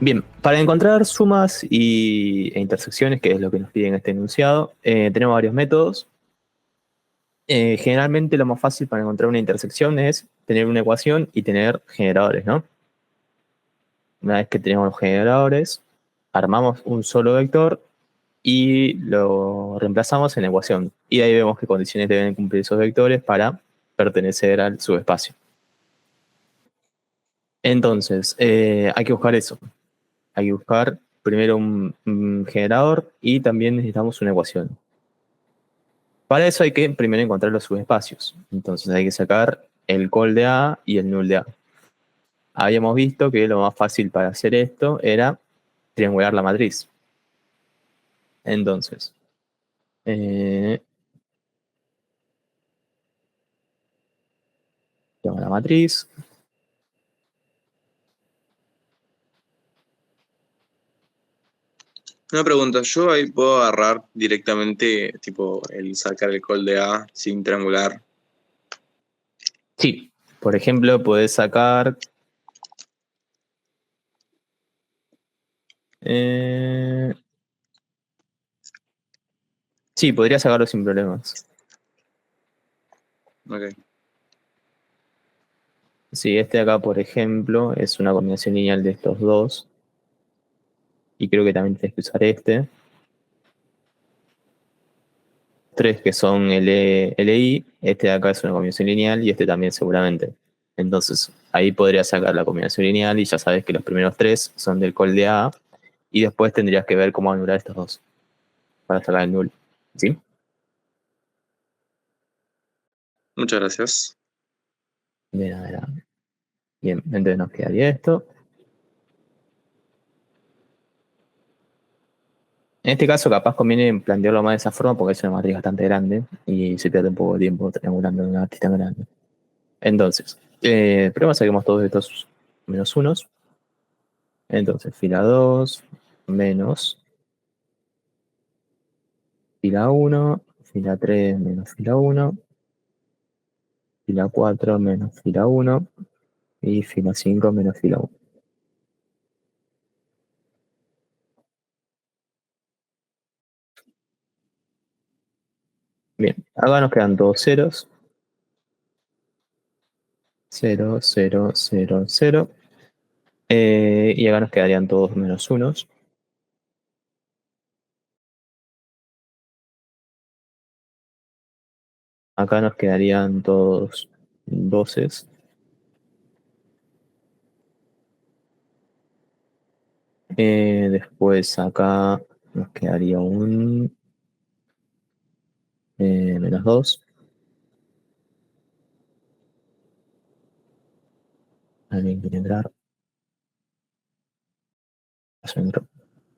Bien, para encontrar sumas e intersecciones, que es lo que nos pide en este enunciado, tenemos varios métodos. Generalmente lo más fácil para encontrar una intersección es tener una ecuación y tener generadores, ¿no? Una vez que tenemos los generadores, armamos un solo vector y lo reemplazamos en la ecuación. Y ahí vemos qué condiciones deben cumplir esos vectores para pertenecer al subespacio. Entonces, hay que buscar eso. Hay que buscar primero un generador y también necesitamos una ecuación. Para eso hay que primero encontrar los subespacios. Entonces hay que sacar el col de A y el null de A. Habíamos visto que lo más fácil para hacer esto era triangular la matriz. Entonces, tengo la matriz. Una pregunta, ¿yo ahí puedo agarrar directamente, tipo, el sacar el call de A sin triangular? Sí, por ejemplo, podés sacar... sí, podría sacarlo sin problemas. Ok. Sí, este de acá, por ejemplo, es una combinación lineal de estos dos. Y creo que también tienes que usar este. Tres que son LI, este de acá es una combinación lineal y este también seguramente. Entonces, ahí podrías sacar la combinación lineal y ya sabes que los primeros tres son del col de A y después tendrías que ver cómo anular estos dos para sacar el null. ¿Sí? Muchas gracias. Bien, a ver, a ver. Bien, entonces nos quedaría esto. En este caso, capaz conviene plantearlo más de esa forma porque es una matriz bastante grande y se pierde un poco de tiempo triangulando una matriz tan grande. Entonces, primero saquemos todos estos menos unos. Entonces, fila 2 menos fila 1, fila 3 menos fila 1, fila 4 menos fila 1 y fila 5 menos fila 1. Bien, acá nos quedan todos ceros. 0, 0, 0, 0. Y acá nos quedarían todos menos unos. Acá nos quedarían todos doces. Después acá nos quedaría un menos 2. Alguien quiere entrar.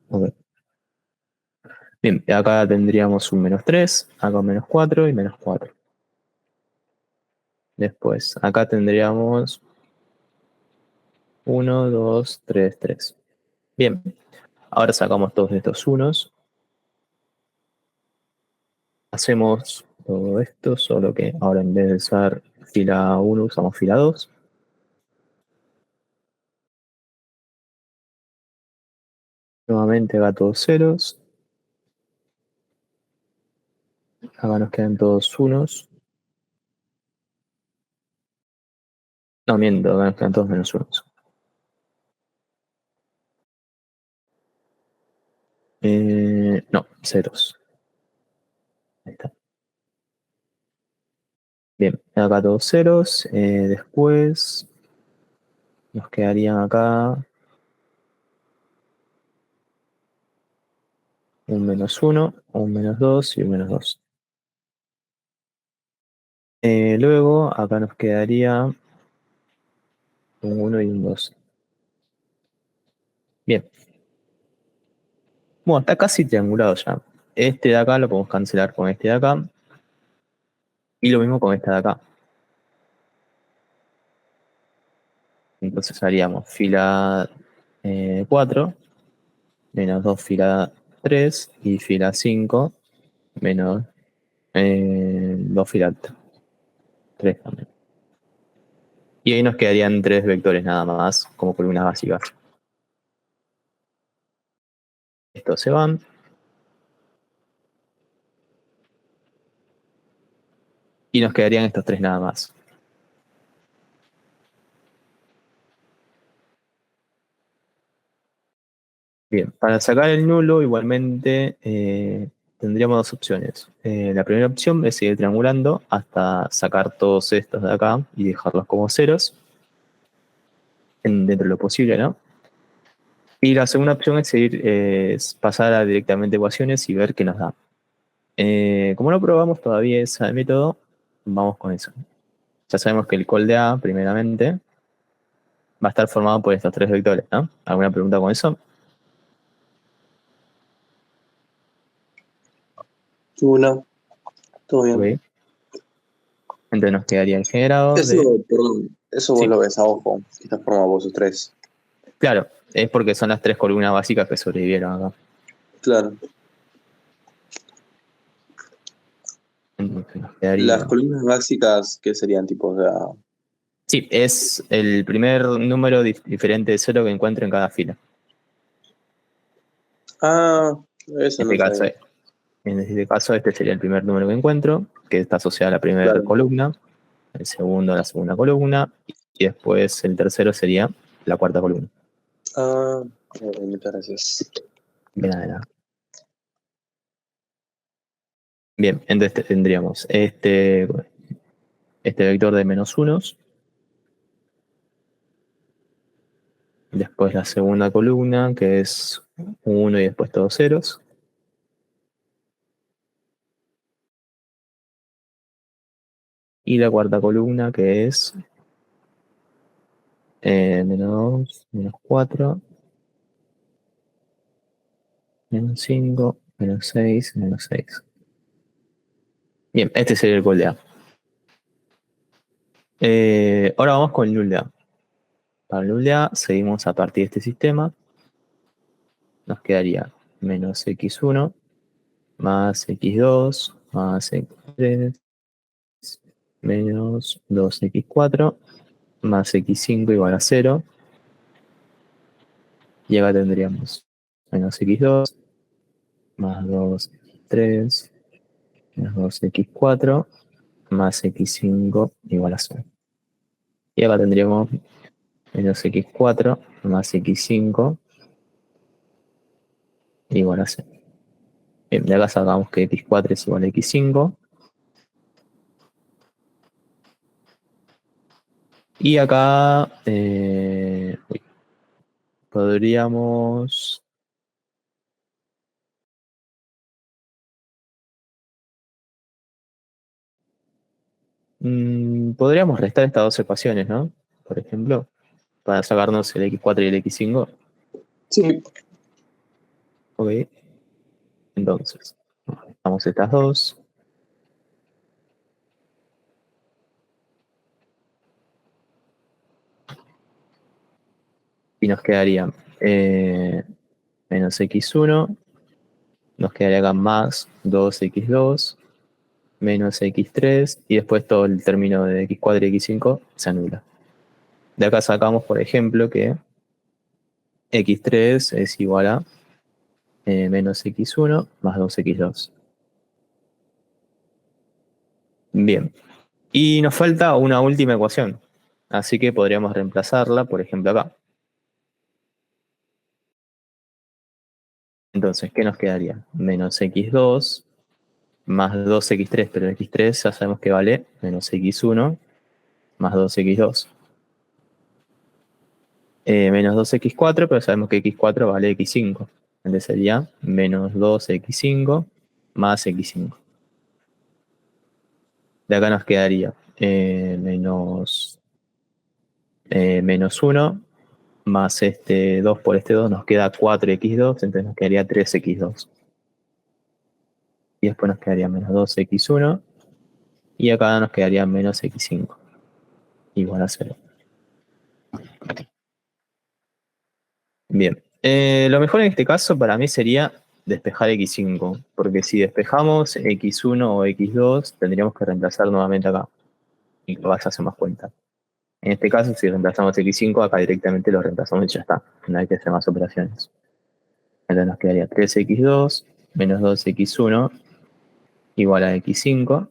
Ok. Bien, acá tendríamos un menos 3, acá un menos 4 y menos 4. Después, acá tendríamos 1, 2, 3, 3. Bien, ahora sacamos todos estos unos. Hacemos todo esto, solo que ahora en vez de usar fila 1 usamos fila 2. Nuevamente acá todos ceros. Acá nos quedan todos unos. No, miento, acá nos quedan todos menos unos. No, ceros. Ahí está. Bien, acá todos ceros. Después nos quedarían acá un menos 1, un menos 2 y un menos 2. Luego acá nos quedaría un 1 y un 2. Bien. Bueno, está casi triangulado ya. Este de acá lo podemos cancelar con este de acá. Y lo mismo con este de acá. Entonces haríamos fila 4, menos 2 fila 3 y fila 5, menos 2 fila 3 también. Y ahí nos quedarían 3 vectores nada más, como columnas básicas. Estos se van. Y nos quedarían estos tres nada más. Bien, para sacar el nulo igualmente tendríamos dos opciones. La primera opción es seguir triangulando hasta sacar todos estos de acá y dejarlos como ceros, dentro de lo posible, ¿no? Y la segunda opción es seguir, pasar a directamente ecuaciones y ver qué nos da. Como no probamos todavía ese método, vamos con eso. Ya sabemos que el col de A, primeramente, va a estar formado por estos tres vectores, ¿no? ¿Alguna pregunta con eso? Una, todo bien. Ok. Entonces nos quedaría el generador Eso, de... perdón, eso vos Sí. lo ves a ojo, que está formado por esos tres. Claro, es porque son las tres columnas básicas que sobrevivieron acá. Claro. Entonces nos quedaría... Las columnas básicas, ¿qué serían tipo? O sea, Sí, es el primer número diferente de cero que encuentro en cada fila. eso En no este caso, sabía. este sería el primer número que encuentro, que está asociado a la primera Claro. columna, el segundo a la segunda columna, y después el tercero sería la cuarta columna. Muchas gracias. Bien, de nada. Bien, entonces tendríamos este vector de menos unos, después la segunda columna, que es 1 y después todos ceros. Y la cuarta columna, que es menos 2, menos 4, menos 5, menos 6, menos 6. Bien, este sería el col de A. Ahora vamos con el null de A. Para el null de A seguimos a partir de este sistema. Nos quedaría menos x1 más x2 más x3 menos 2x4 más x5 igual a 0. Y acá tendríamos menos x2 más 2x3 menos 2x4 más x5 igual a 0. Y acá tendríamos menos x4 más x5 igual a 0. Bien, de acá sacamos que x4 es igual a x5. Y acá podríamos... podríamos restar estas dos ecuaciones, ¿no? Por ejemplo, para sacarnos el x4 y el x5. Sí. Ok. Entonces, restamos estas dos. Y nos quedaría menos x1. Nos quedaría acá más 2x2 menos x3 y después todo el término de x4 y x5 se anula. De acá sacamos, por ejemplo, que x3 es igual a menos x1 más 2x2. Bien. Y nos falta una última ecuación. Así que podríamos reemplazarla, por ejemplo, acá. Entonces, ¿qué nos quedaría? Menos x2 más 2x3, pero x3 ya sabemos que vale menos x1 más 2x2. Menos 2x4, pero sabemos que x4 vale x5. Entonces sería menos 2x5 más x5. De acá nos quedaría menos 1 más este 2 por este 2 nos queda 4x2, entonces nos quedaría 3x2. Y después nos quedaría menos 2x1 y acá nos quedaría menos x5 igual a 0. Bien, lo mejor en este caso para mí sería despejar x5, porque si despejamos x1 o x2 tendríamos que reemplazar nuevamente acá y lo vas a hacer más cuenta. En este caso, si reemplazamos x5, acá directamente lo reemplazamos y ya está, no hay que hacer más operaciones. Entonces nos quedaría 3x2 menos 2x1 igual a x5.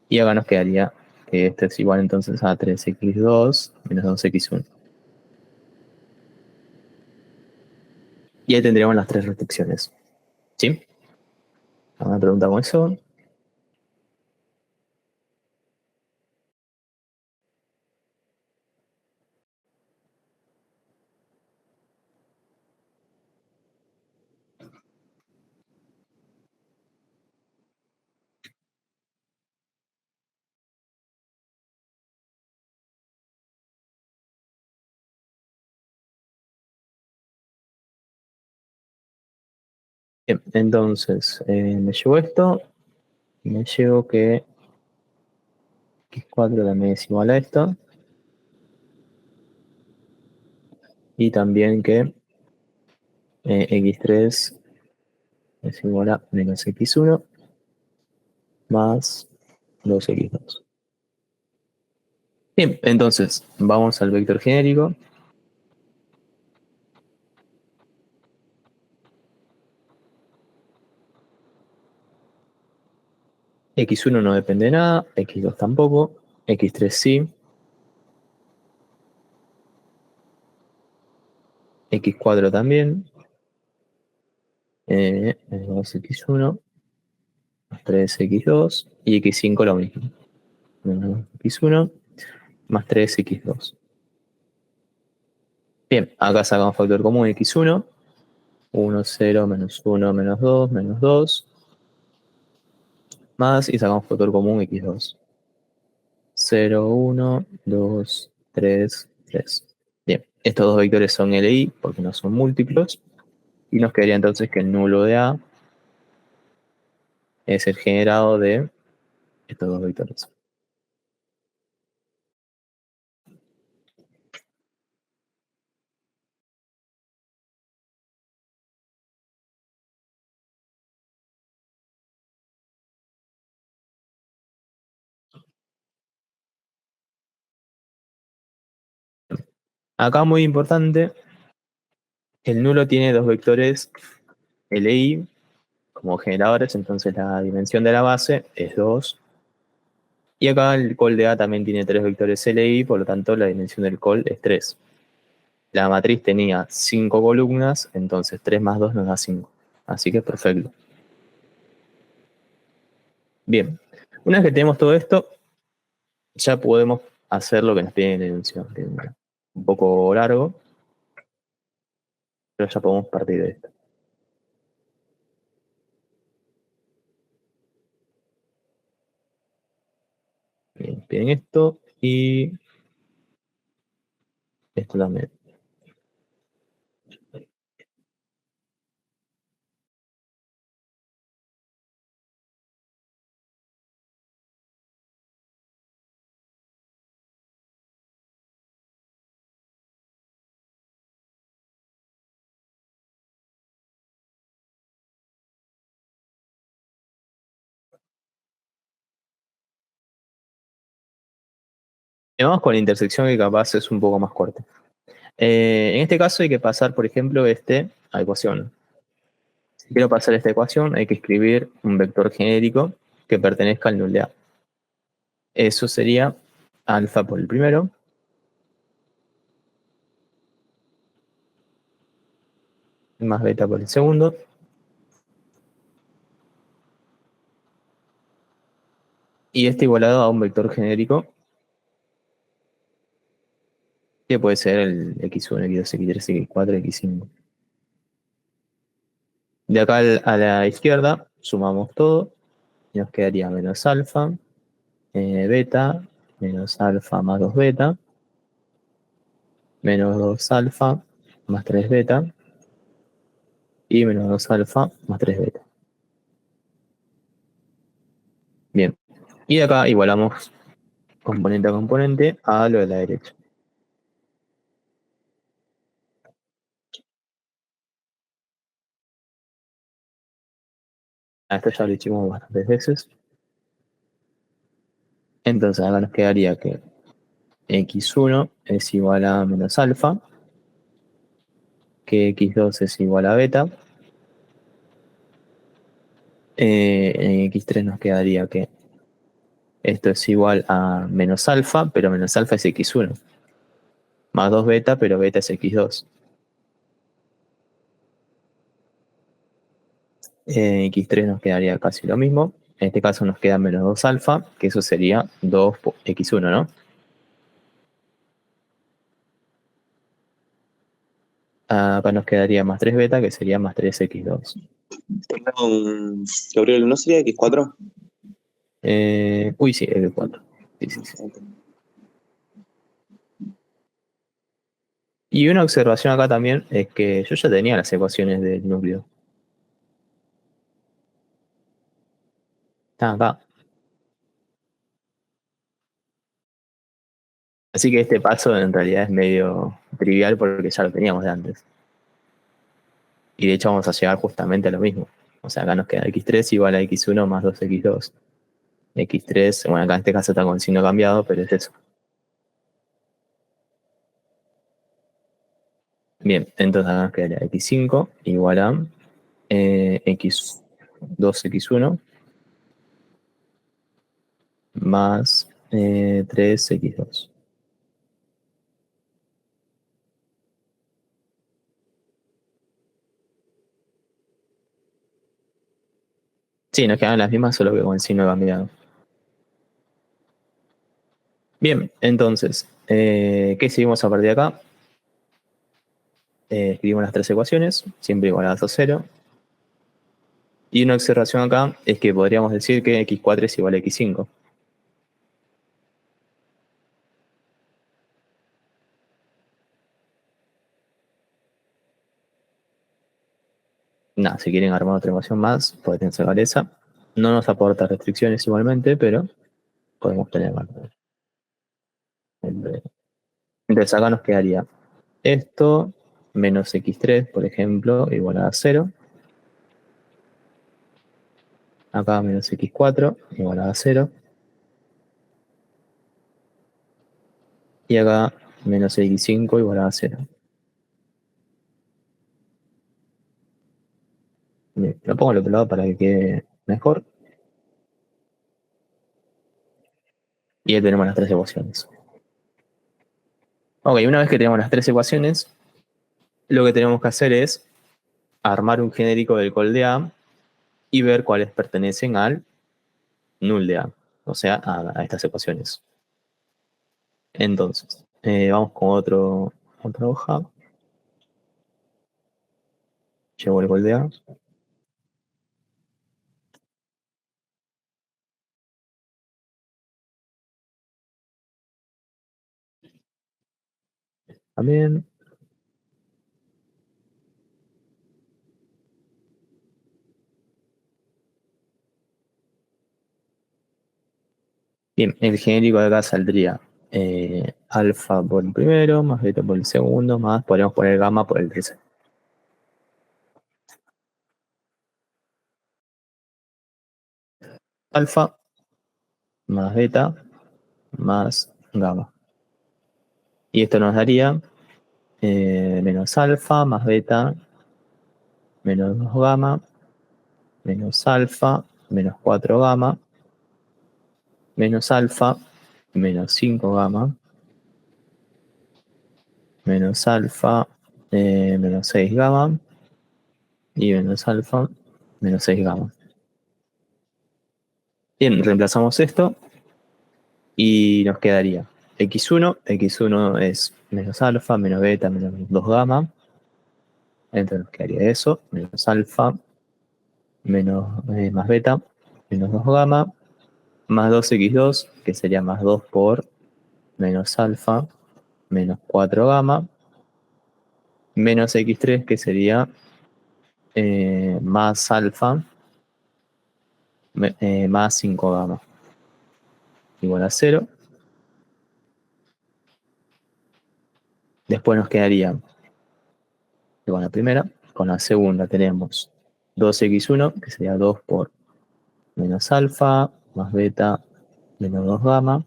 Y acá nos quedaría que esto es igual entonces a 3x2 menos 2x1. Y ahí tendríamos las tres restricciones. ¿Sí? ¿Alguna pregunta con eso? Bien, entonces me llevo esto. Y me llevo que x4 también es igual a esto. Y también que x3 es igual a menos x1 más 2x2. Bien, entonces vamos al vector genérico. X1 no depende de nada, x2 tampoco, x3 sí, x4 también, menos 2x1 más 3x2 y x5 lo mismo. Menos x1 más 3x2. Bien, acá sacamos factor común x1, 1, 0, menos 1, menos 2, menos 2, más y sacamos factor común x2. 0, 1, 2, 3, 3. Bien, estos dos vectores son LI porque no son múltiplos. Y nos quedaría entonces que el nulo de A es el generado de estos dos vectores. Acá muy importante, el nulo tiene dos vectores LI como generadores, entonces la dimensión de la base es 2. Y acá el col de A también tiene tres vectores LI, por lo tanto la dimensión del col es 3. La matriz tenía 5 columnas, entonces 3 más 2 nos da 5. Así que es perfecto. Bien, una vez que tenemos todo esto, ya podemos hacer lo que nos pide en la enunciación, que es un poco largo, pero ya podemos partir de esto. Bien, piden esto y esto también. Y vamos con la intersección que capaz es un poco más corta. En este caso hay que pasar, por ejemplo, a ecuación. Si quiero pasar esta ecuación, hay que escribir un vector genérico que pertenezca al null de A. Eso sería alfa por el primero, más beta por el segundo, y igualado a un vector genérico que puede ser el x1, x2, x3, x4, x5. De acá a la izquierda sumamos todo y nos quedaría menos alfa, beta, menos alfa más 2 beta, menos 2 alfa más 3 beta y menos 2 alfa más 3 beta. Bien, y de acá igualamos componente a componente a lo de la derecha. A esto ya lo hicimos bastantes veces. Entonces acá nos quedaría que x1 es igual a menos alfa, que x2 es igual a beta. En x3 nos quedaría que esto es igual a menos alfa, pero menos alfa es x1. Más 2 beta, pero beta es x2. En x3 nos quedaría casi lo mismo. En este caso nos queda menos 2 alfa, que eso sería 2 por x1, ¿no? Acá nos quedaría más 3 beta, que sería más 3x2. Gabriel, ¿no sería X4? Uy, sí, x4. Sí, sí, sí. Y una observación acá también es que yo ya tenía las ecuaciones del núcleo. Están acá. Así que este paso en realidad es medio trivial porque ya lo teníamos de antes. Y de hecho vamos a llegar justamente a lo mismo. O sea, acá nos queda x3 igual a x1 más 2x2. X3, bueno, acá en este caso está con signo cambiado, pero es eso. Bien, entonces acá nos quedaría x5 igual a x2x1 más 3x2. Sí, nos quedan las mismas, solo que con el signo cambiado. Bien, entonces, ¿qué seguimos a partir de acá? Escribimos las tres ecuaciones, siempre igualadas a 0. Y una observación acá es que podríamos decir que x4 es igual a x5. Nada, si quieren armar otra ecuación más, pueden sacar esa. No nos aporta restricciones igualmente, pero podemos tener más. Entonces acá nos quedaría esto menos x3, por ejemplo, igual a 0. Acá menos x4 igual a 0. Y acá menos x5 igual a 0. Bien, lo pongo al otro lado para que quede mejor. Y ahí tenemos las tres ecuaciones. Ok, una vez que tenemos las tres ecuaciones, lo que tenemos que hacer es armar un genérico del col de A y ver cuáles pertenecen al null de A, o sea, a estas ecuaciones. Entonces, vamos con otra hoja. Llevo el col de A. También. Bien, el genérico de acá saldría alfa por el primero, más beta por el segundo, más podríamos poner gamma por el tercero. Alfa más beta más gamma. Y esto nos daría menos alfa más beta menos 2 gamma menos alfa menos 4 gamma menos alfa menos 5 gamma menos alfa menos 6 gamma y menos alfa menos 6 gamma. Bien, reemplazamos esto y nos quedaría x1 es menos alfa menos beta menos 2 gamma. Entonces nos quedaría eso, menos alfa menos más beta menos 2 gamma más 2x2, que sería más 2 por menos alfa menos 4 gamma menos x3, que sería más alfa más 5 gamma igual a 0. Después nos quedaría con la primera. Con la segunda tenemos 2x1, que sería 2 por menos alfa más beta menos 2 gamma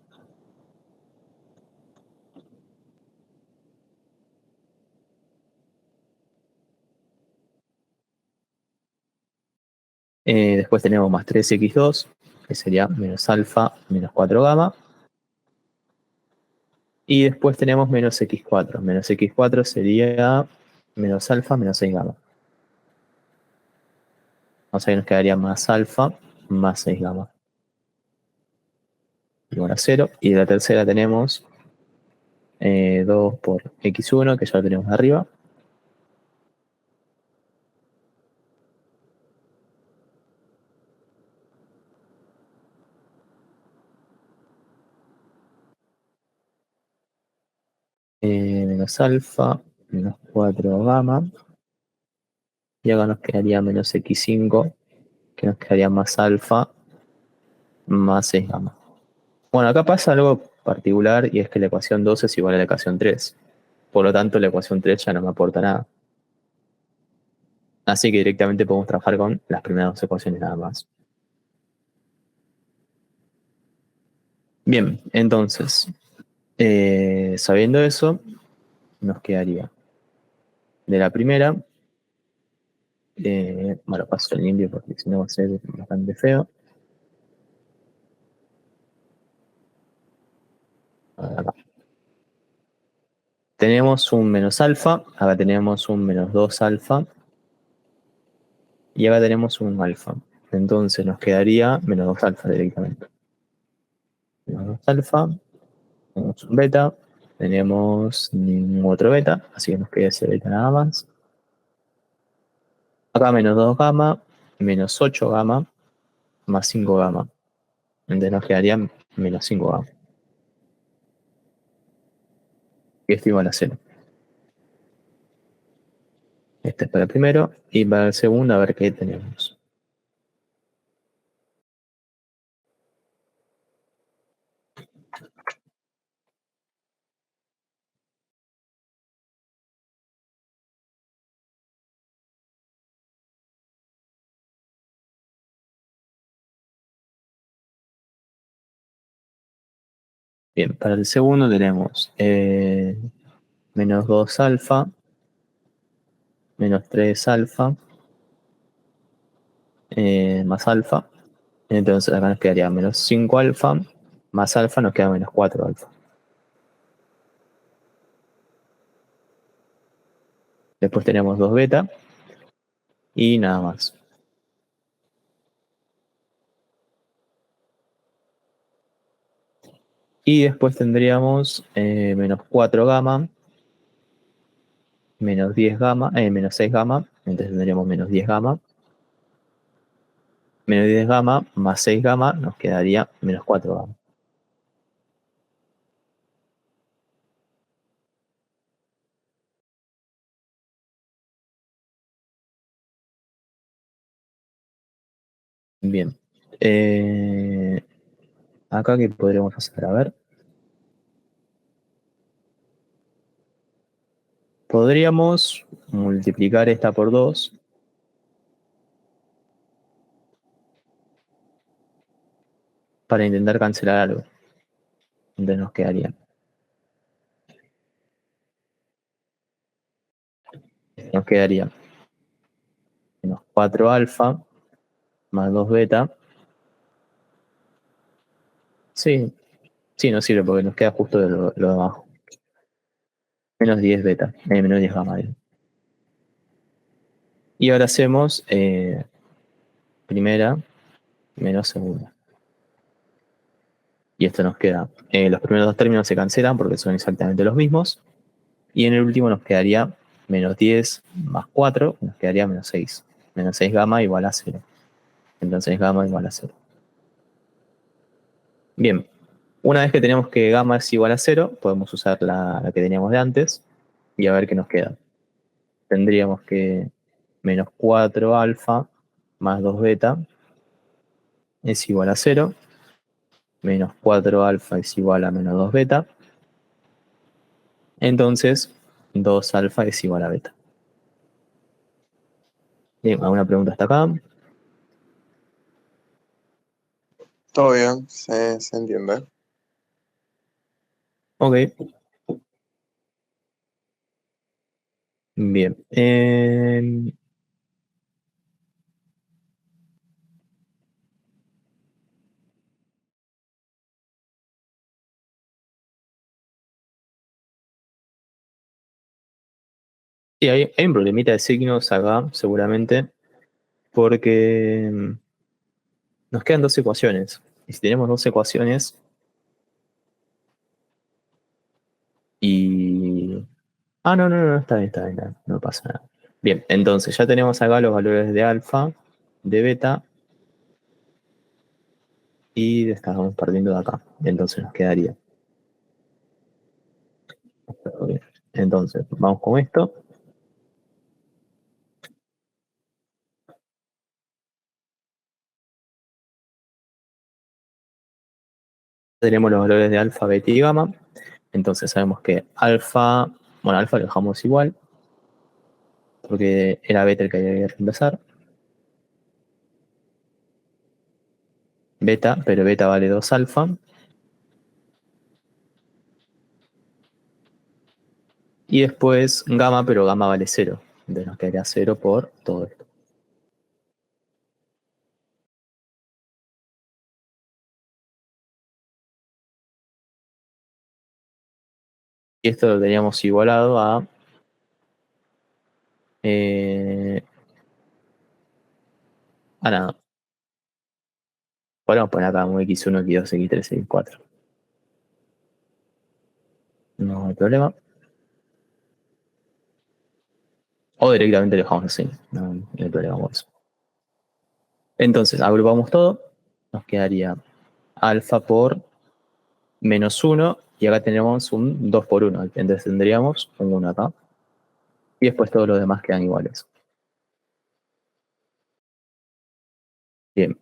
Después tenemos más 3x2, que sería menos alfa menos 4 gamma. Y después tenemos menos x4. Menos x4 sería menos alfa menos 6 gamma. O sea que nos quedaría más alfa más 6 gamma. Igual a 0. Y la tercera tenemos 2 por x1, que ya lo tenemos arriba. Menos alfa menos 4 gamma. Y acá nos quedaría menos x5, que nos quedaría más alfa más 6 gamma. Bueno, acá pasa algo particular y es que la ecuación 2 es igual a la ecuación 3. Por lo tanto, la ecuación 3 ya no me aporta nada. Así que directamente podemos trabajar con las primeras dos ecuaciones nada más. Bien, entonces, sabiendo eso, nos quedaría de la primera, bueno, paso el limpio porque si no va a ser bastante feo. Acá. Tenemos un menos alfa, acá tenemos un menos 2 alfa, y acá tenemos un alfa. Entonces nos quedaría menos 2 alfa directamente. Menos 2 alfa, tenemos un beta, tenemos ningún otro beta, así que nos queda ese beta nada más. Acá menos 2 gamma, menos 8 gamma, más 5 gamma. Entonces nos quedaría menos 5 gamma. Y esto igual a 0. Este es para el primero. Y para el segundo, a ver qué tenemos. Bien, para el segundo tenemos menos 2 alfa, menos 3 alfa, más alfa. Entonces acá nos quedaría menos 5 alfa, más alfa nos queda menos 4 alfa. Después tenemos 2 beta y nada más. Y después tendríamos menos 4 gamma, menos 10 gamma, menos 6 gamma, entonces tendríamos menos 10 gamma. Menos 10 gamma más 6 gamma nos quedaría menos 4 gamma. Bien. Acá que podríamos hacer, a ver. Podríamos multiplicar esta por 2 para intentar cancelar algo. Entonces nos quedaría. Nos quedaría menos 4 alfa más 2 beta. Sí, sí, nos sirve porque nos queda justo lo de abajo. Menos 10 beta, menos 10 gamma. Y ahora hacemos primera menos segunda. Y esto nos queda. Los primeros dos términos se cancelan porque son exactamente los mismos. Y en el último nos quedaría menos 10 más 4, nos quedaría menos 6. Menos 6 gamma igual a 0. Entonces gamma igual a 0. Bien, una vez que tenemos que gamma es igual a 0, podemos usar la que teníamos de antes y a ver qué nos queda. Tendríamos que menos 4 alfa más 2 beta es igual a 0. Menos 4 alfa es igual a menos 2 beta. Entonces 2 alfa es igual a beta. Bien, ¿alguna pregunta hasta acá? Todo bien, se entiende. Ok. Bien. Y hay un problemita de signos acá, seguramente, porque nos quedan dos ecuaciones. Y si tenemos dos ecuaciones y... Ah, no, está bien, no pasa nada. Bien, entonces ya tenemos acá los valores de alfa, de beta, y estamos partiendo de acá. Entonces nos quedaría. Entonces, vamos con esto. Tenemos los valores de alfa, beta y gamma. Entonces sabemos que alfa lo dejamos igual, porque era beta el que había que reemplazar. Beta, pero beta vale 2 alfa. Y después gamma, pero gamma vale 0. Entonces nos quedaría 0 por todo esto. Y esto lo teníamos igualado a... nada. Podemos poner acá un x1, x2, x3, x4. No hay problema. O directamente lo dejamos así. No hay problema con eso. Entonces, agrupamos todo. Nos quedaría alfa por menos 1. Y acá tenemos un 2 por 1. Entonces tendríamos un 1 acá. Y después todos los demás quedan iguales. Bien.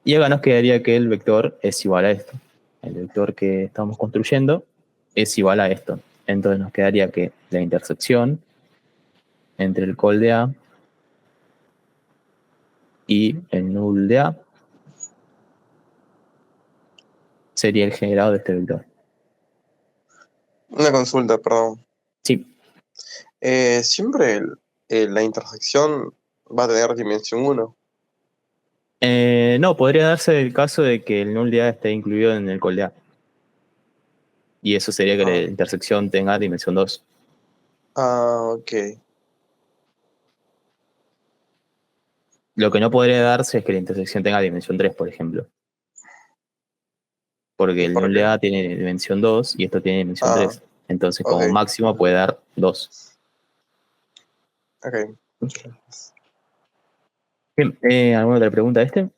Y acá nos quedaría que el vector es igual a esto. El vector que estamos construyendo es igual a esto. Entonces nos quedaría que la intersección entre el col de A y el null de A sería el generado de este vector. Una consulta, perdón. Sí. Siempre la intersección va a tener dimensión 1. No, podría darse el caso de que el null de A esté incluido en el col de A. Y eso sería que la intersección tenga dimensión 2. Ok. Lo que no podría darse es que la intersección tenga dimensión 3, por ejemplo. Porque el ¿Por null qué? de A tiene dimensión 2 y esto tiene dimensión 3. Entonces, como Ok. máximo puede dar 2. Ok. Bien, ¿alguna otra pregunta de este?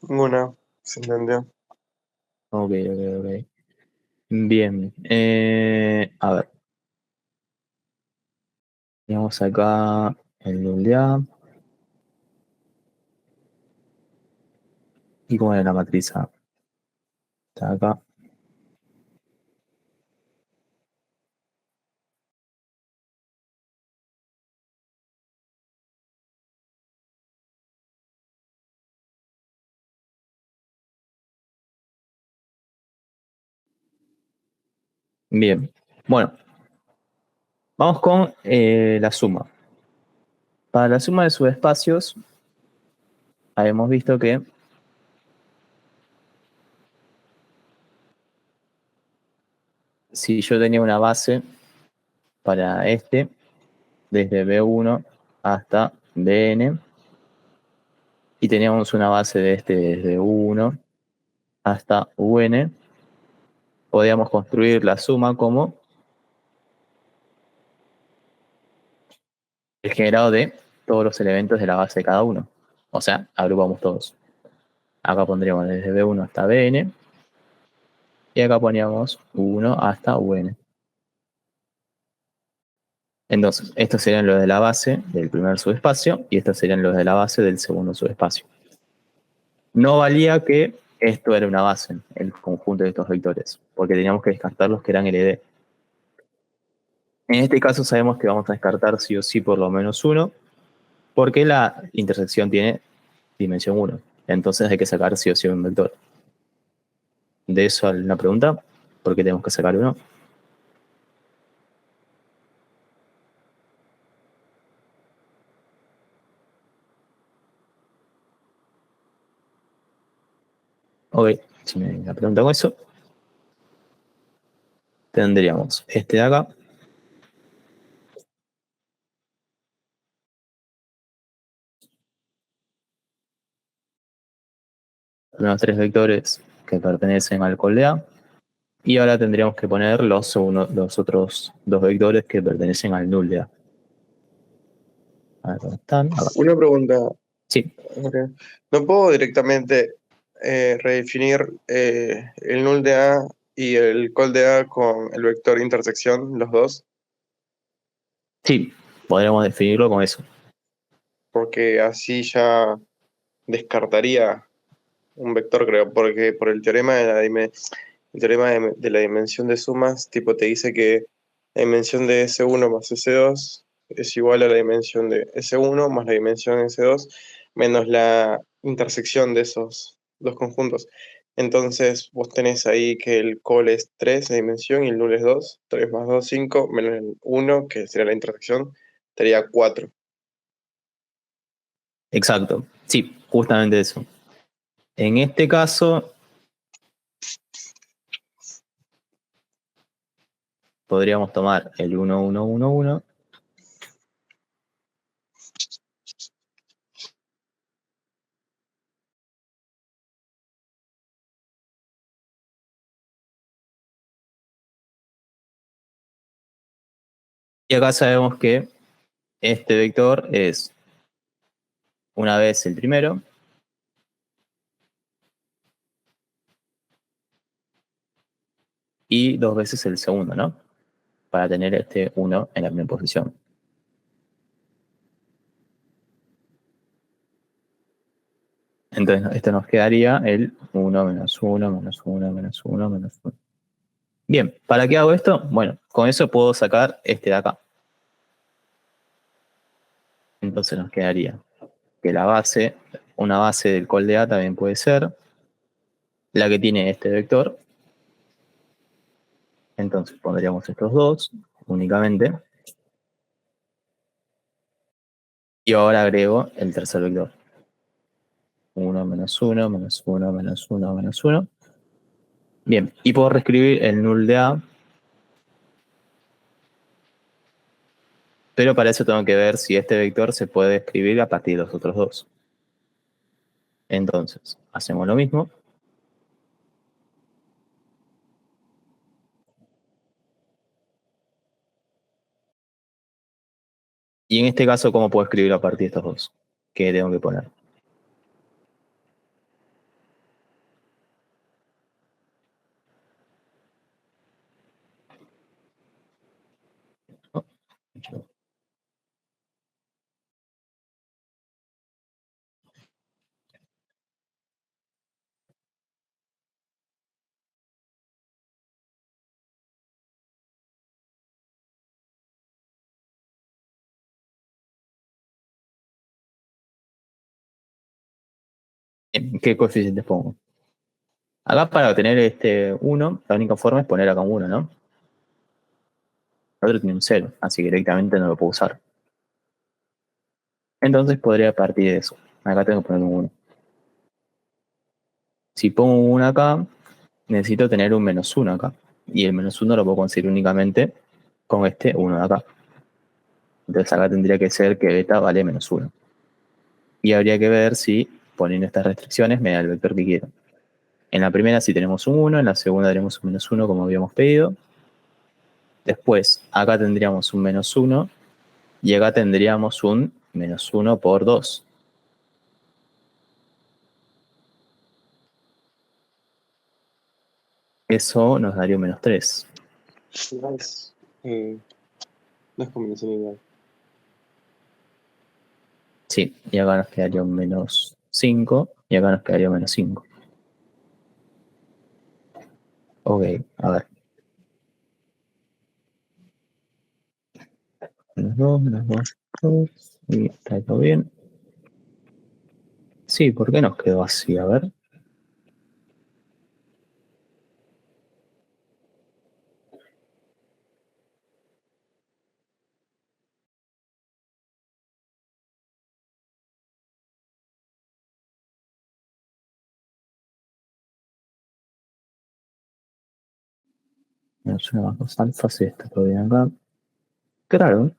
Ninguna. Se entendió. Ok. Bien. A ver. Tenemos acá el null de A. ¿Y cómo era la matriz A? Está acá. Bien. Bueno. Vamos con la suma. Para la suma de subespacios, habíamos visto que si yo tenía una base para este, desde B1 hasta Bn, y teníamos una base de este desde 1 hasta Un, podíamos construir la suma como el generado de todos los elementos de la base de cada uno. O sea, agrupamos todos. Acá pondríamos desde B1 hasta Bn, y acá poníamos 1 hasta Un. Entonces, estos serían los de la base del primer subespacio y estos serían los de la base del segundo subespacio. No valía que esto era una base, el conjunto de estos vectores, porque teníamos que descartar los que eran LD. En este caso sabemos que vamos a descartar sí o sí por lo menos uno, porque la intersección tiene dimensión 1. Entonces hay que sacar sí o sí un vector. De eso a una pregunta, ¿por qué tenemos que sacar uno? Ok, si me la pregunta con eso, tendríamos este de acá. Los tres vectores que pertenecen al col de A. Y ahora tendríamos que poner los otros dos vectores que pertenecen al null de A. A ver, ¿dónde están? Acá. Una pregunta. Sí, Ok. ¿No puedo directamente redefinir el null de A y el col de A con el vector intersección, los dos? sí, podríamos definirlo con eso. Porque así ya descartaría un vector, creo, porque por el teorema el teorema de la dimensión de sumas, tipo te dice que la dimensión de S1 más S2 es igual a la dimensión de S1 más la dimensión de S2 menos la intersección de esos dos conjuntos. Entonces vos tenés ahí que el col es 3 la dimensión y el null es 2, 3 más 2, 5, menos el 1, que sería la intersección, sería 4. Exacto. Sí, justamente eso. En este caso, podríamos tomar el 1, 1, 1, 1. Y acá sabemos que este vector es una vez el primero y dos veces el segundo, ¿no? Para tener este 1 en la primera posición. Entonces, esto nos quedaría el 1 menos 1 menos 1 menos 1 menos 1. Bien, ¿para qué hago esto? Bueno, con eso puedo sacar este de acá. Entonces nos quedaría que la base, una base del col de A también puede ser la que tiene este vector. Entonces pondríamos estos dos únicamente. Y ahora agrego el tercer vector. 1 menos 1 menos 1 menos 1 menos 1. Bien, y puedo reescribir el null de A. Pero para eso tengo que ver si este vector se puede escribir a partir de los otros dos. Entonces, hacemos lo mismo. Y en este caso, ¿cómo puedo escribir a partir de estos dos? ¿Qué tengo que poner? ¿Qué coeficientes pongo? Acá para obtener este 1, la única forma es poner acá un 1, ¿no? El otro tiene un 0, así que directamente no lo puedo usar. Entonces podría partir de eso. Acá tengo que poner un 1. Si pongo un 1 acá, necesito tener un menos 1 acá. Y el menos 1 lo puedo conseguir únicamente con este 1 de acá. Entonces acá tendría que ser que beta vale menos 1. Y habría que ver si poniendo estas restricciones me da el vector que quiero. En la primera sí tenemos un 1, en la segunda tenemos un menos 1 como habíamos pedido. Después acá tendríamos un menos 1 y acá tendríamos un menos 1 por 2. Eso nos daría un menos 3. No es combinación igual. Sí, y acá nos quedaría un menos 5 y acá nos quedaría un menos 5. Ok, a ver. Menos 2, 2. Y está todo bien. Sí, ¿por qué nos quedó así? A ver. Menos 1 más 2 alfa, sí, está todo bien acá. Qué raro.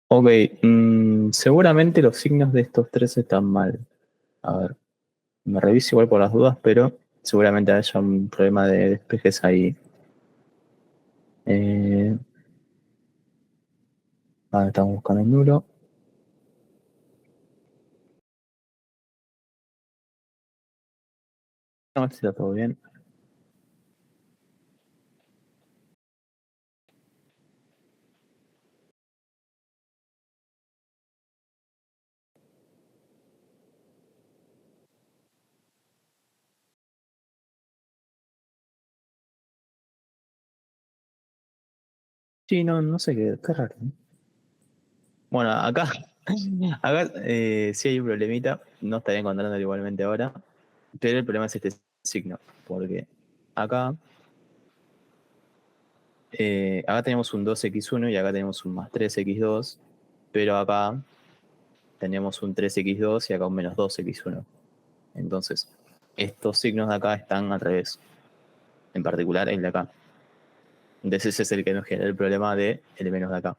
Ok, seguramente los signos de estos tres están mal. A ver, me reviso igual por las dudas, pero seguramente haya un problema de despejes ahí. Estamos buscando el nulo. A ver si está todo bien. Sí, no sé qué raro. Bueno, acá sí hay un problemita, no estaría encontrándolo igualmente ahora, pero el problema es este signo, porque acá, acá tenemos un 2x1 y acá tenemos un más 3x2, pero acá tenemos un 3x2 y acá un menos 2x1. Entonces, estos signos de acá están al revés, en particular el de acá. Entonces ese es el que nos genera el problema de el menos de acá.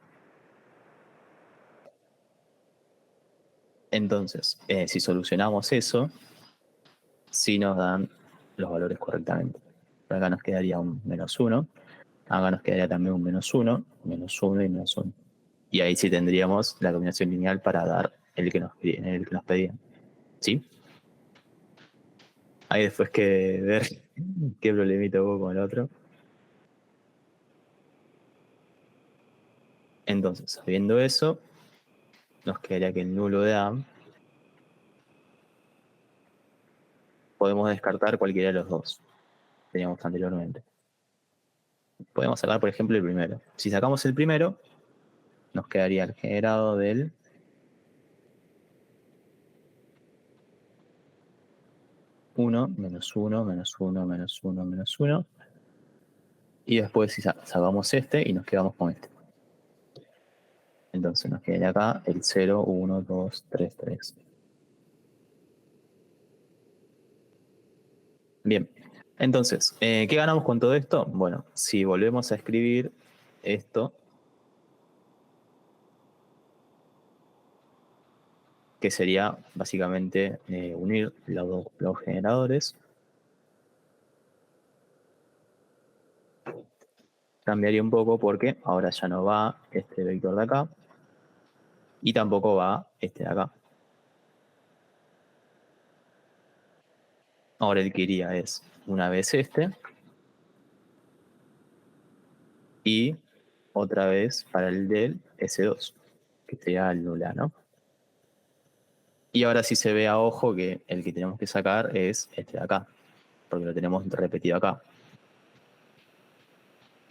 Entonces, si solucionamos eso, sí nos dan los valores correctamente. Por acá nos quedaría un menos 1, acá nos quedaría también un menos 1 y menos 1. Y ahí sí tendríamos la combinación lineal para dar el que nos pedían. ¿Sí? Ahí después que ver qué problemita hubo con el otro. Entonces, sabiendo eso, nos quedaría que el nulo de A podemos descartar cualquiera de los dos que teníamos anteriormente. Podemos sacar, por ejemplo, el primero. Si sacamos el primero, nos quedaría el generado del 1, menos 1, menos 1, menos 1, menos 1. Y después si sacamos este y nos quedamos con este. Entonces nos quedaría acá el 0, 1, 2, 3, 3. Bien. Entonces, ¿qué ganamos con todo esto? Bueno, si volvemos a escribir esto, que sería básicamente unir los generadores, cambiaría un poco porque ahora ya no va este vector de acá y tampoco va este de acá. Ahora el que iría es una vez este y otra vez para el del S2, que sería el nula, ¿no? Y ahora sí se ve a ojo que el que tenemos que sacar es este de acá, porque lo tenemos repetido acá.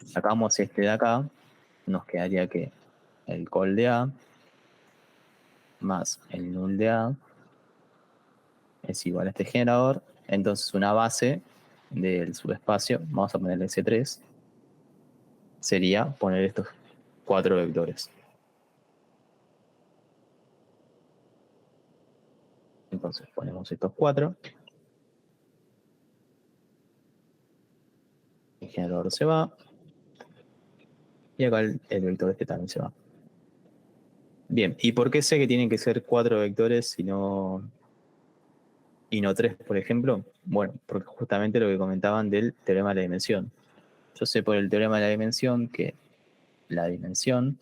Sacamos este de acá, nos quedaría que el col de A más el null de A es igual a este generador. Entonces una base del subespacio, vamos a ponerle S3, sería poner estos 4 vectores. Entonces ponemos estos 4. El generador se va. Y acá el vector este también se va. Bien, ¿y por qué sé que tienen que ser 4 vectores y no 3, por ejemplo? Bueno, porque justamente lo que comentaban del teorema de la dimensión. Yo sé por el teorema de la dimensión que la dimensión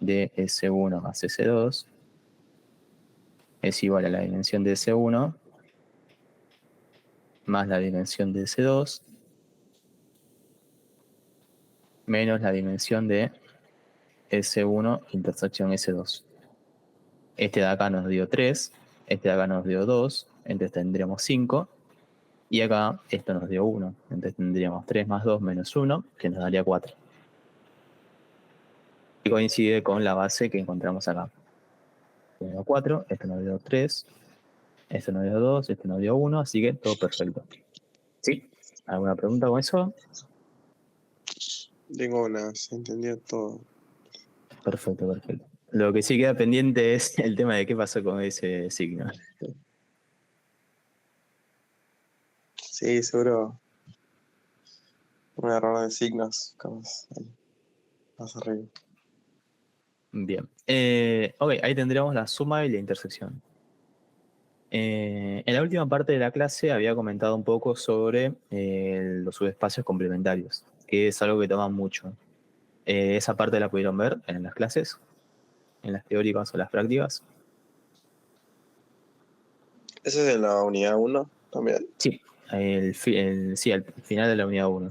de S1 más S2 es igual a la dimensión de S1 más la dimensión de S2 menos la dimensión de S1 intersección S2. Este de acá nos dio 3, este de acá nos dio 2, entonces tendríamos 5. Y acá esto nos dio 1, entonces tendríamos 3 más 2 menos 1, que nos daría 4. Y coincide con la base que encontramos acá. Esto nos dio 4, esto nos dio 3, esto nos dio 2, esto nos dio 1, así que todo perfecto. ¿Sí? ¿Alguna pregunta con eso? Tengo una, se entendió todo. Perfecto, perfecto. Lo que sí queda pendiente es el tema de qué pasó con ese signo. Sí, seguro un error de signos. Ahí, más arriba. Bien. Ok, ahí tendríamos la suma y la intersección. En la última parte de la clase había comentado un poco sobre los subespacios complementarios, que es algo que toman mucho. Esa parte la pudieron ver en las clases, en las teóricas o las prácticas. ¿Ese es de la unidad 1 también? Sí, sí, al final de la unidad 1.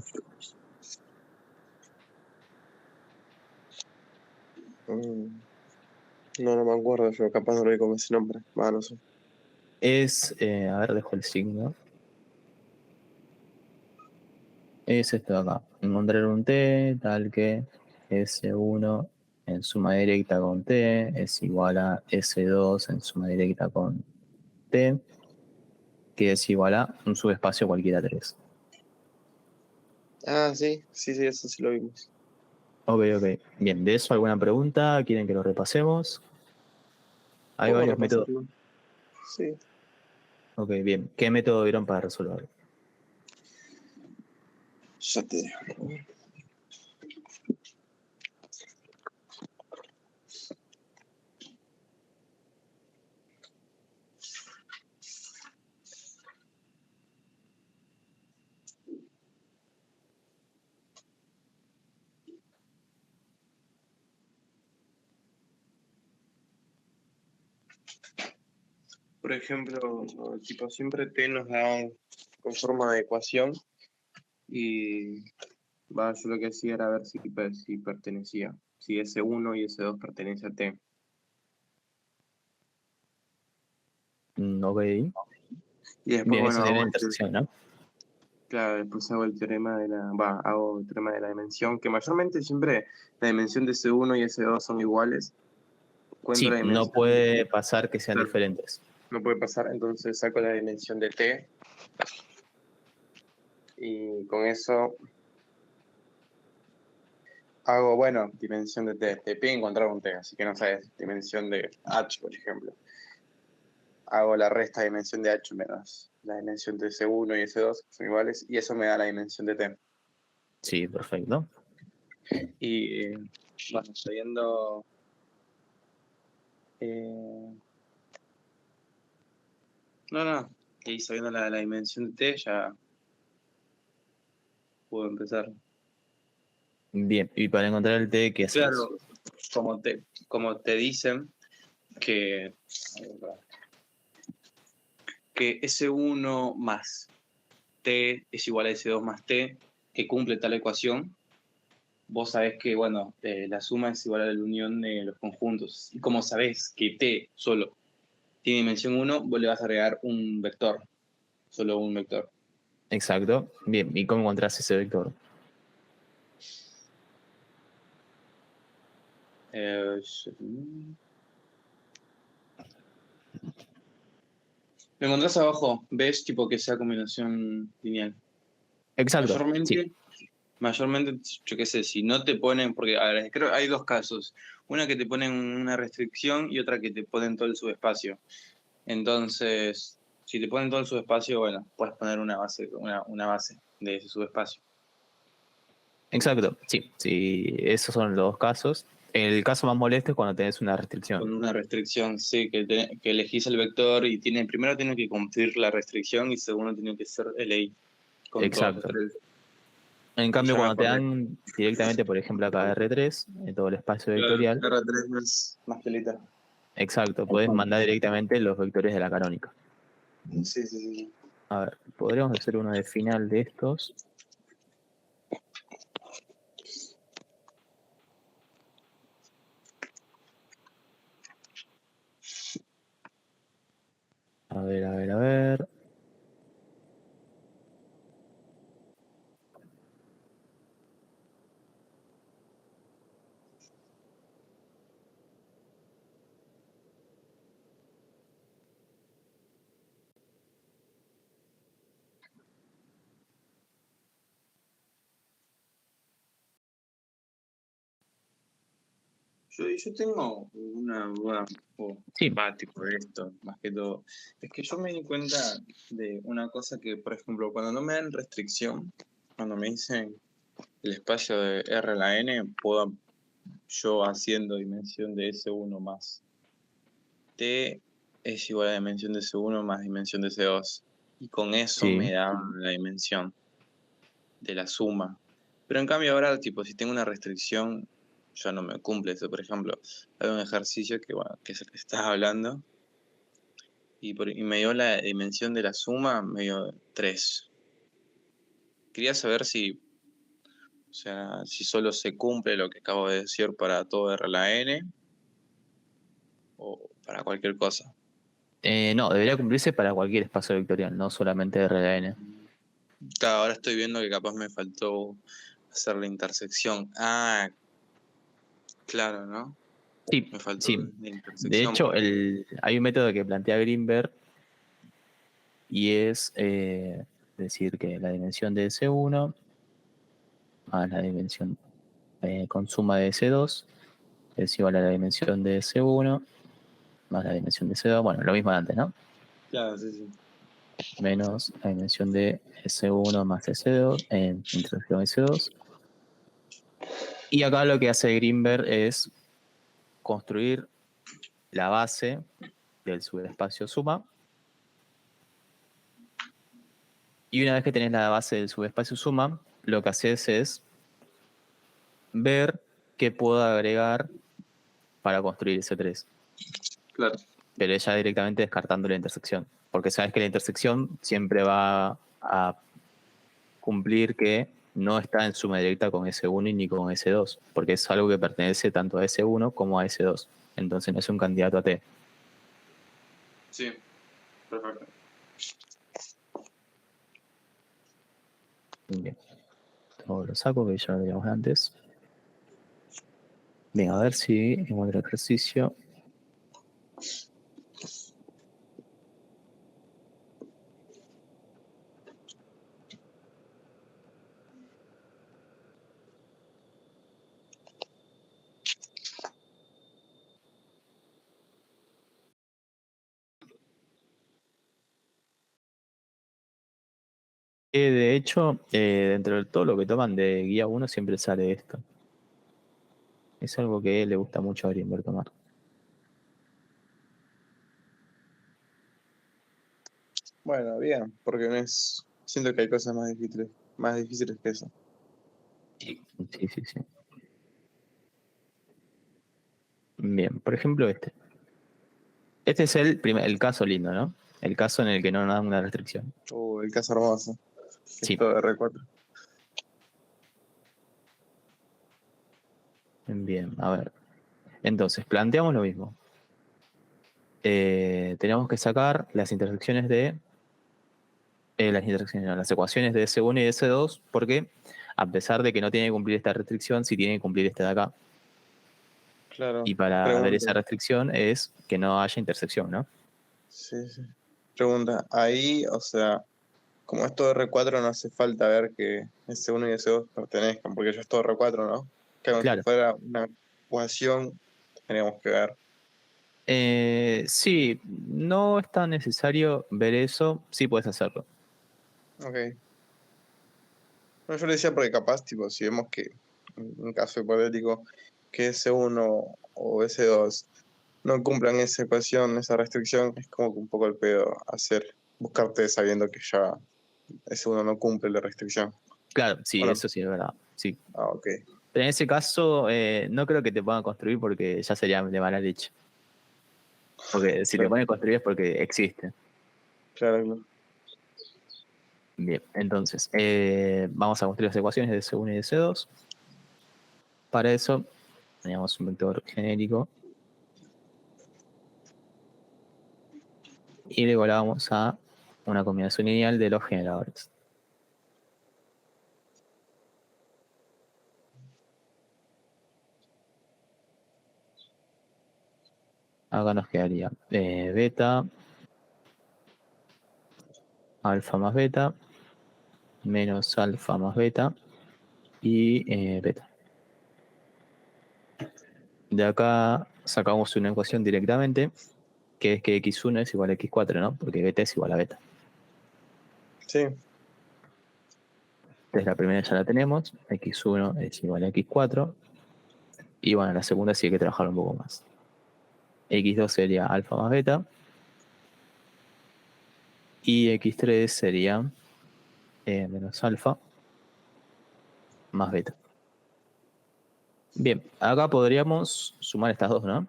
Mm, no, no me acuerdo, yo capaz no lo vi con ese nombre. Va, no sé. Es, a ver, dejo el signo. Es esto de acá. Encontrar un T tal que S1 en suma directa con T es igual a S2 en suma directa con T, que es igual a un subespacio cualquiera 3. Ah, sí, sí, sí, eso sí lo vimos. Ok, ok. Bien, ¿de eso alguna pregunta? ¿Quieren que lo repasemos? Hay ¿Puedo varios métodos. repasarlo? Sí. Ok, bien. ¿Qué método vieron para resolverlo? Ya te dejo. Por ejemplo, tipo, siempre T nos da con forma de ecuación y yo lo que hacía era ver si pertenecía, si S1 y S2 pertenece a T. Ok. Y después, Bien, eso bueno, sería la intersección, ¿no? claro, después hago el teorema hago el teorema de la dimensión, que mayormente siempre la dimensión de S1 y S2 son iguales. Cuento la Sí, no dimensión, puede pasar que sean claro, diferentes. no puede pasar, entonces saco la dimensión de T y con eso hago, bueno, dimensión de T. Te pide encontrar un T, así que no sabes, dimensión de H, por ejemplo. Hago la resta dimensión de H menos la dimensión de S1 y S2, que son iguales, y eso me da la dimensión de T. Sí, perfecto. Y bueno, sabiendo... no, y sabiendo la dimensión de T ya puedo empezar. Bien, y para encontrar el T, ¿qué hacemos? Claro, como te dicen que, que S1 más T es igual a S2 más T, que cumple tal ecuación, vos sabés que, bueno, la suma es igual a la unión de los conjuntos. Y como sabés que T solo tiene dimensión 1, vos le vas a agregar un vector, solo un vector. Exacto. Bien, ¿y cómo encontrás ese vector? Eh, Lo encontrás abajo, ves tipo que sea combinación lineal. Exacto, sí. Mayormente, yo qué sé, si no te ponen, porque a ver, creo que hay dos casos, una que te ponen una restricción y otra que te ponen todo el subespacio. Entonces, si te ponen todo el subespacio, bueno, puedes poner una base de ese subespacio. Exacto, sí. Sí, esos son los dos casos. El caso más molesto es cuando tenés una restricción. Con una restricción, sí, que elegís el vector y primero tiene que cumplir la restricción y segundo tiene que ser LI con todos los Exacto. tres. En Y cambio, ya me cuando te acordé. dan directamente, por ejemplo, acá R3, en todo el espacio Claro, vectorial, R3 más pelita. exacto, podés mandar directamente los vectores de la canónica. Sí, sí, sí. A ver, podríamos hacer uno de final de estos. A ver, a ver, a ver. Yo tengo una duda, Sí. tipo de esto, más que todo. Es que yo me di cuenta de una cosa que, por ejemplo, cuando no me dan restricción, cuando me dicen el espacio de R a la N, puedo yo haciendo dimensión de S1 más T es igual a dimensión de S1 más dimensión de S2. Y con eso Sí. me da la dimensión de la suma. Pero en cambio ahora, tipo, si tengo una restricción, ya no me cumple eso. Por ejemplo, hay un ejercicio que, bueno, que es el que estás hablando, y me dio la dimensión de la suma, me dio 3. Quería saber si, o sea, si solo se cumple lo que acabo de decir para todo R a la N, o para cualquier cosa. No, debería cumplirse para cualquier espacio vectorial, no solamente RLN. Claro, ahora estoy viendo que capaz me faltó hacer la intersección. Ah, claro, ¿no? Sí, Me faltó sí. la De intersección hecho, porque... hay un método que plantea Greenberg y es decir que la dimensión de S1 más la dimensión con suma de S2 es igual a la dimensión de S1 más la dimensión de S2. Bueno, lo mismo de antes, ¿no? Claro, sí, sí. Menos la dimensión de S1 más S2 en intersección S2. Y acá lo que hace Greenberg es construir la base del subespacio suma. Y una vez que tenés la base del subespacio suma, lo que haces es ver qué puedo agregar para construir ese 3. Claro. Pero ya directamente descartando la intersección. Porque sabes que la intersección siempre va a cumplir que no está en suma directa con S1 y ni con S2. Porque es algo que pertenece tanto a S1 como a S2. Entonces no es un candidato a T. Sí, perfecto. Bien. Todo lo saco que ya lo veíamos antes. Bien, a ver si encuentro el ejercicio. De hecho, dentro de todo lo que toman de guía 1 siempre sale esto. Es algo que le gusta mucho a Greenberg tomar. Bueno, bien, porque no es. Siento que hay cosas más difíciles que eso. Sí, sí, sí. Bien, por ejemplo este. Este es el caso lindo, ¿no? El caso en el que no nos dan una restricción. El caso hermoso, que es Sí. todo R4. Bien, a ver. Entonces, planteamos lo mismo. Tenemos que sacar las intersecciones de... las ecuaciones de S1 y de S2, porque a pesar de que no tiene que cumplir esta restricción, sí tiene que cumplir esta de acá. Claro. Y para ver esa restricción es que no haya intersección, ¿no? Sí, sí. Pregunta, ahí, o sea, como es todo R4, no hace falta ver que S1 y S2 pertenezcan, porque ya es todo R4, ¿no? Que como si Claro. fuera una ecuación, tendríamos que ver. Sí, no es tan necesario ver eso, sí puedes hacerlo. Ok. No, yo le decía porque capaz, tipo, si vemos que, en un caso hipotético, que S1 o S2 no cumplan esa ecuación, esa restricción, es como que un poco el pedo buscarte sabiendo que ya S1 no cumple la restricción. Claro, sí, Bueno, eso sí es verdad. Sí. ok. Pero en ese caso, no creo que te puedan construir porque ya sería de mala leche. Porque si te Claro, ponen construir es porque existe. claro. Bien, entonces, vamos a construir las ecuaciones de C1 y de C2. Para eso, tenemos un vector genérico. Y le igualamos a una combinación lineal de los generadores. Acá nos quedaría beta, alfa más beta, menos alfa más beta y beta. De acá sacamos una ecuación directamente, que es que x1 es igual a x4, ¿no? Porque beta es igual a beta. Sí, Entonces la primera ya la tenemos, x1 es igual a x4, y bueno, la segunda sí hay que trabajar un poco más. x2 sería alfa más beta, y x3 sería menos alfa más beta. Bien, acá podríamos sumar estas dos, ¿no?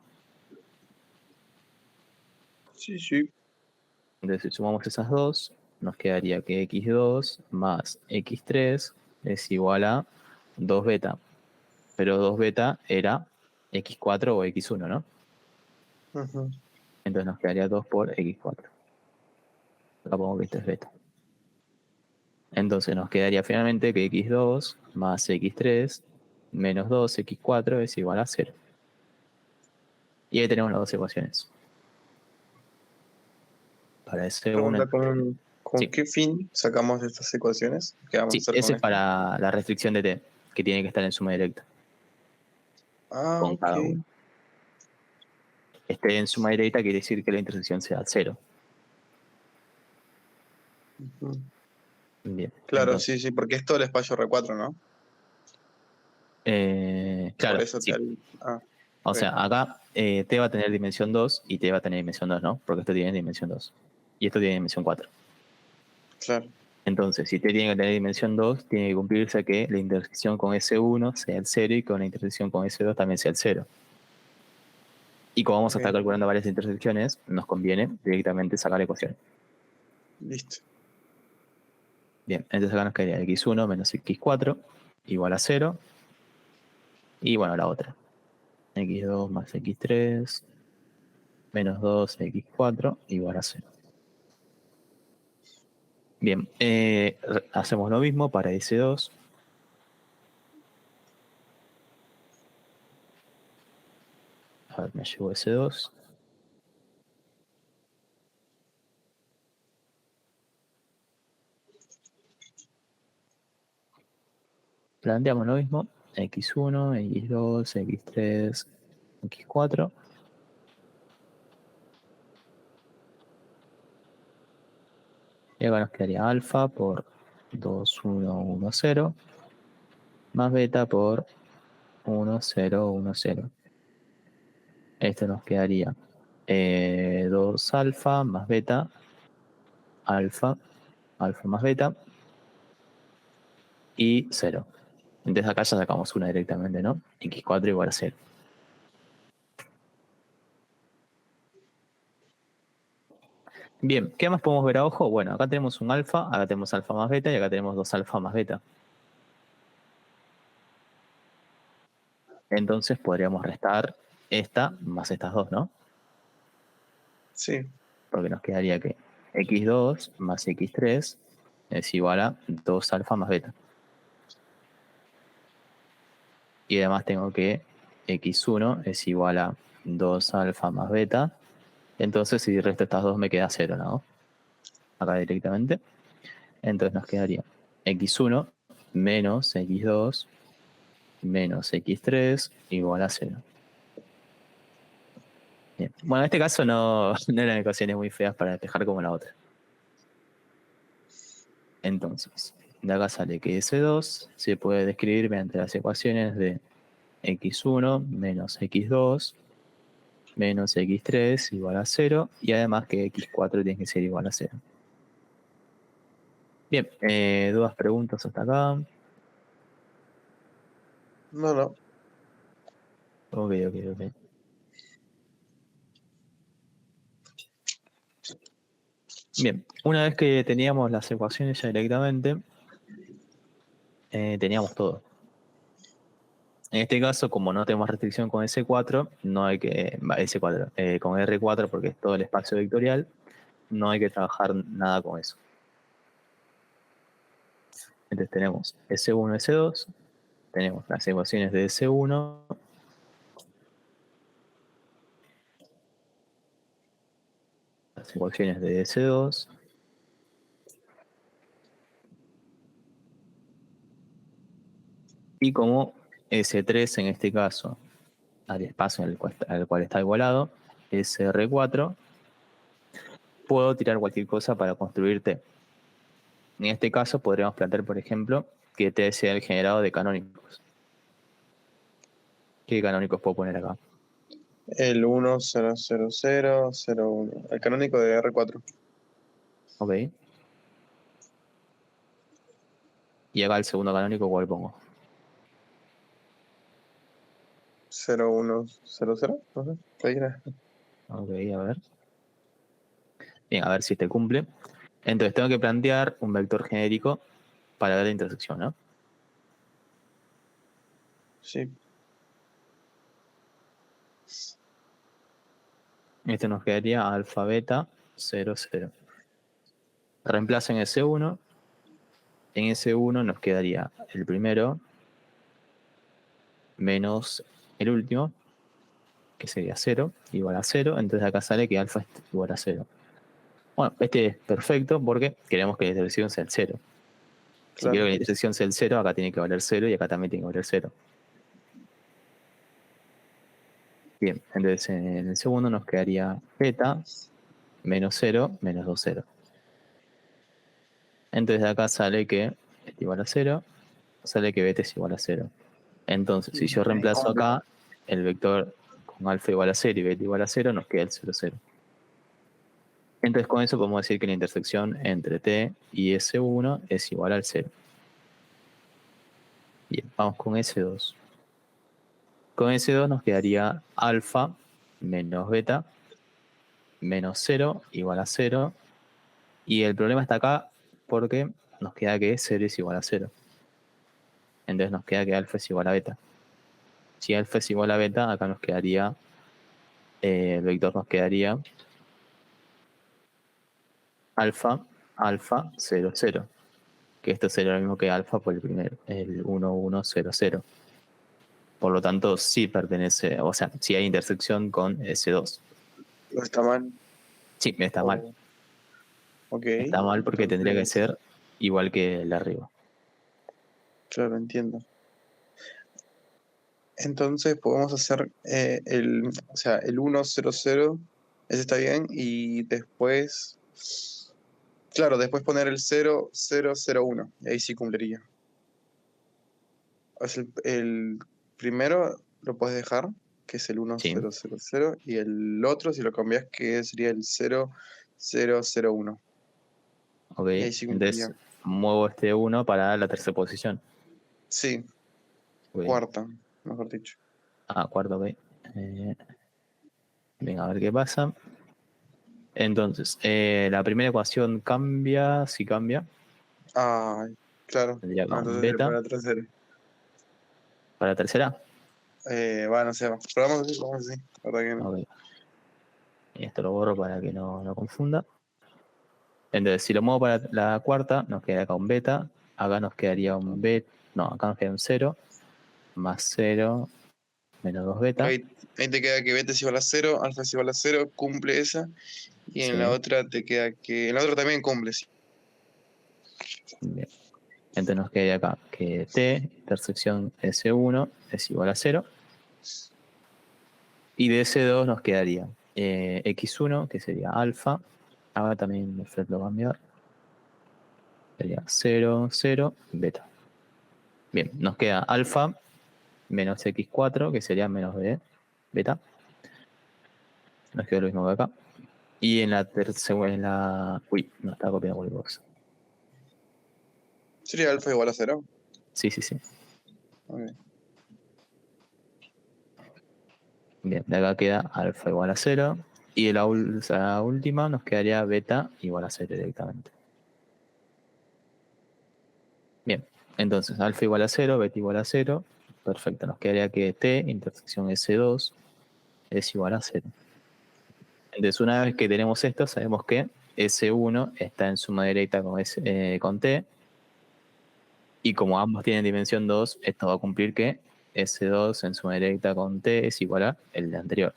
sí. Entonces si sumamos esas dos, nos quedaría que x2 más x3 es igual a 2 beta. Pero 2 beta era x4 o x1, ¿no? Ujú. Entonces nos quedaría 2 por x4. Acá pongo que esto es beta. Entonces nos quedaría finalmente que x2 más x3 menos 2 x4 es igual a 0. Y ahí tenemos las dos ecuaciones. Para ese uno. Pregunta, ¿con Sí, qué fin sacamos estas ecuaciones? ¿Qué vamos a sí, hacer ese con es esto? para la restricción de t, que tiene que estar en suma directa Ah, con ok. cada uno. Esté en suma directa quiere decir que la intersección sea 0. Ujú. Bien, Claro, entonces, sí, porque es todo el espacio R4, ¿no? Por claro, eso sí. O ok, sea, acá t va a tener dimensión 2 y t va a tener dimensión 2, ¿no? Porque esto tiene dimensión 2. Y esto tiene dimensión 4. claro. Entonces, si t tiene que tener dimensión 2, tiene que cumplirse que la intersección con S1 sea el 0 y con la intersección con S2 también sea el 0. Y como vamos a estar Ok, calculando varias intersecciones, nos conviene directamente sacar la ecuación. listo. Bien, entonces acá nos quedaría x1 menos x4 igual a 0. Y bueno, la otra. x2 más x3 menos 2x4 igual a 0. Bien, hacemos lo mismo para S2. A ver, me llevo S2. Planteamos lo mismo. X1, X2, X3, X4. Y acá nos quedaría alfa por 2, 1, 1, 0. Más beta por 1, 0, 1, 0. Esto nos quedaría 2 alfa más beta, alfa, alfa más beta y 0. Entonces acá ya sacamos una directamente, ¿no? X4 igual a 0. Bien, ¿qué más podemos ver a ojo? Bueno, acá tenemos un alfa, acá tenemos alfa más beta y acá tenemos 2 alfa más beta. Entonces podríamos restar esta más estas dos, ¿no? Sí, Porque nos quedaría que x2 más x3 es igual a 2 alfa más beta. Y además tengo que x1 es igual a 2 alfa más beta. Entonces si resto estas dos me queda 0, ¿no? Acá directamente. Entonces nos quedaría x1 menos x2 menos x3 igual a 0. Bien. Bueno, en este caso no eran ecuaciones muy feas para despejar como la otra. Entonces, de acá sale que S2 se puede describir mediante las ecuaciones de x1 menos x2 menos x3 igual a 0 y además que x4 tiene que ser igual a 0. Bien, dudas, preguntas hasta acá. no. Ok. Bien, una vez que teníamos las ecuaciones ya directamente, teníamos todo. En este caso, como no tenemos restricción con S4, no hay que, S4, con R4 porque es todo el espacio vectorial, no hay que trabajar nada con eso. Entonces tenemos S1, S2, tenemos las ecuaciones de S1, las ecuaciones de S2, y como S3 en este caso al espacio al cual está igualado, es R4, puedo tirar cualquier cosa para construir T. En este caso podríamos plantear, por ejemplo, que T sea el generado de canónicos. ¿Qué canónicos puedo poner acá? El 1, 0, 0, 0, 0, 1. El canónico de R4. Ok. Y acá el segundo canónico, ¿cuál pongo? 0, 1, 0, 0. No sé. Ahí era. Ok, a ver. Bien, a ver si este cumple. Entonces tengo que plantear un vector genérico para ver la intersección, ¿no? Sí. Este nos quedaría alfa, beta, 0, 0. Reemplazo en S1. En S1 nos quedaría el primero menos el último, que sería 0, igual a 0. Entonces acá sale que alfa es igual a 0. Bueno, este es perfecto porque queremos que la intersección sea el 0. Si Claro. quiero que la intersección sea el 0, acá tiene que valer 0 y acá también tiene que valer 0. Bien, entonces en el segundo nos quedaría beta menos 0 menos 2, 0. Entonces de acá sale que este igual a 0, sale que beta es igual a 0. Entonces, si yo reemplazo acá el vector con alfa igual a 0 y beta igual a 0, nos queda el 0, 0. Entonces con eso podemos decir que la intersección entre T y S1 es igual al 0. Bien, vamos con S2. Con S2 nos quedaría alfa menos beta menos 0 igual a 0. Y el problema está acá porque nos queda que 0 es igual a 0. Entonces nos queda que alfa es igual a beta. Si alfa es igual a beta, acá nos quedaría, el vector nos quedaría alfa, 0, 0. Que esto sería lo mismo que alfa por el primero, el 1, 1, 0, 0. Por lo tanto, sí pertenece, o sea, sí hay intersección con S2. No está mal. Sí, está mal. Ok. Está mal porque tendría que ser igual que el de arriba. Claro, entiendo. Entonces podemos hacer o sea, el 1, 0, 0, ese está bien, y después, claro, después poner el 0, 0, 0, 1, y ahí sí cumpliría. O sea, el primero lo puedes dejar, que es el 1, Sí, 0, 0, 0, y el otro, si lo cambias, que sería el 0, 0, 0, 1, ok. y ahí sí Entonces cumpliría. muevo este 1 para la tercera posición. Sí, Ok. cuarta, mejor dicho. Cuarto, ok. Venga, a ver qué pasa. Entonces, la primera ecuación cambia, si cambia, Ah, claro. tendría acá No, un entonces beta. para atrás era. Para la tercera, Bueno, no sé, probamos así, la verdad que no. ok. Y esto lo borro para que no confunda. Entonces, si lo muevo para la cuarta, nos queda acá un beta. Acá nos quedaría un beta. No, acá nos queda un 0. Más 0, menos 2 beta. Ahí te queda que beta es igual a 0, alfa es igual a 0, cumple esa. Y en la Sí. otra te queda que. En la otra también cumple, sí. Bien. Entonces nos quedaría acá que T, intersección S1, es igual a 0. Y de S2 nos quedaría X1, que sería alfa. Acá también me lo cambiar. Sería 0, 0, beta. Bien, nos queda alfa menos X4, que sería menos B, beta. Nos queda lo mismo que acá. Y en la tercera, uy, no estaba copiando cualquier cosa. Sería alfa igual a 0. Sí, sí, sí. Ok. Bien, de acá queda alfa igual a 0. Y de la última nos quedaría beta igual a 0 directamente. Bien, entonces alfa igual a 0, beta igual a 0. Perfecto, nos quedaría que T, intersección S2, es igual a 0. Entonces, una vez que tenemos esto, sabemos que S1 está en suma directa con T. Y como ambos tienen dimensión 2, esto va a cumplir que S2 en suma directa con T es igual a el de anterior.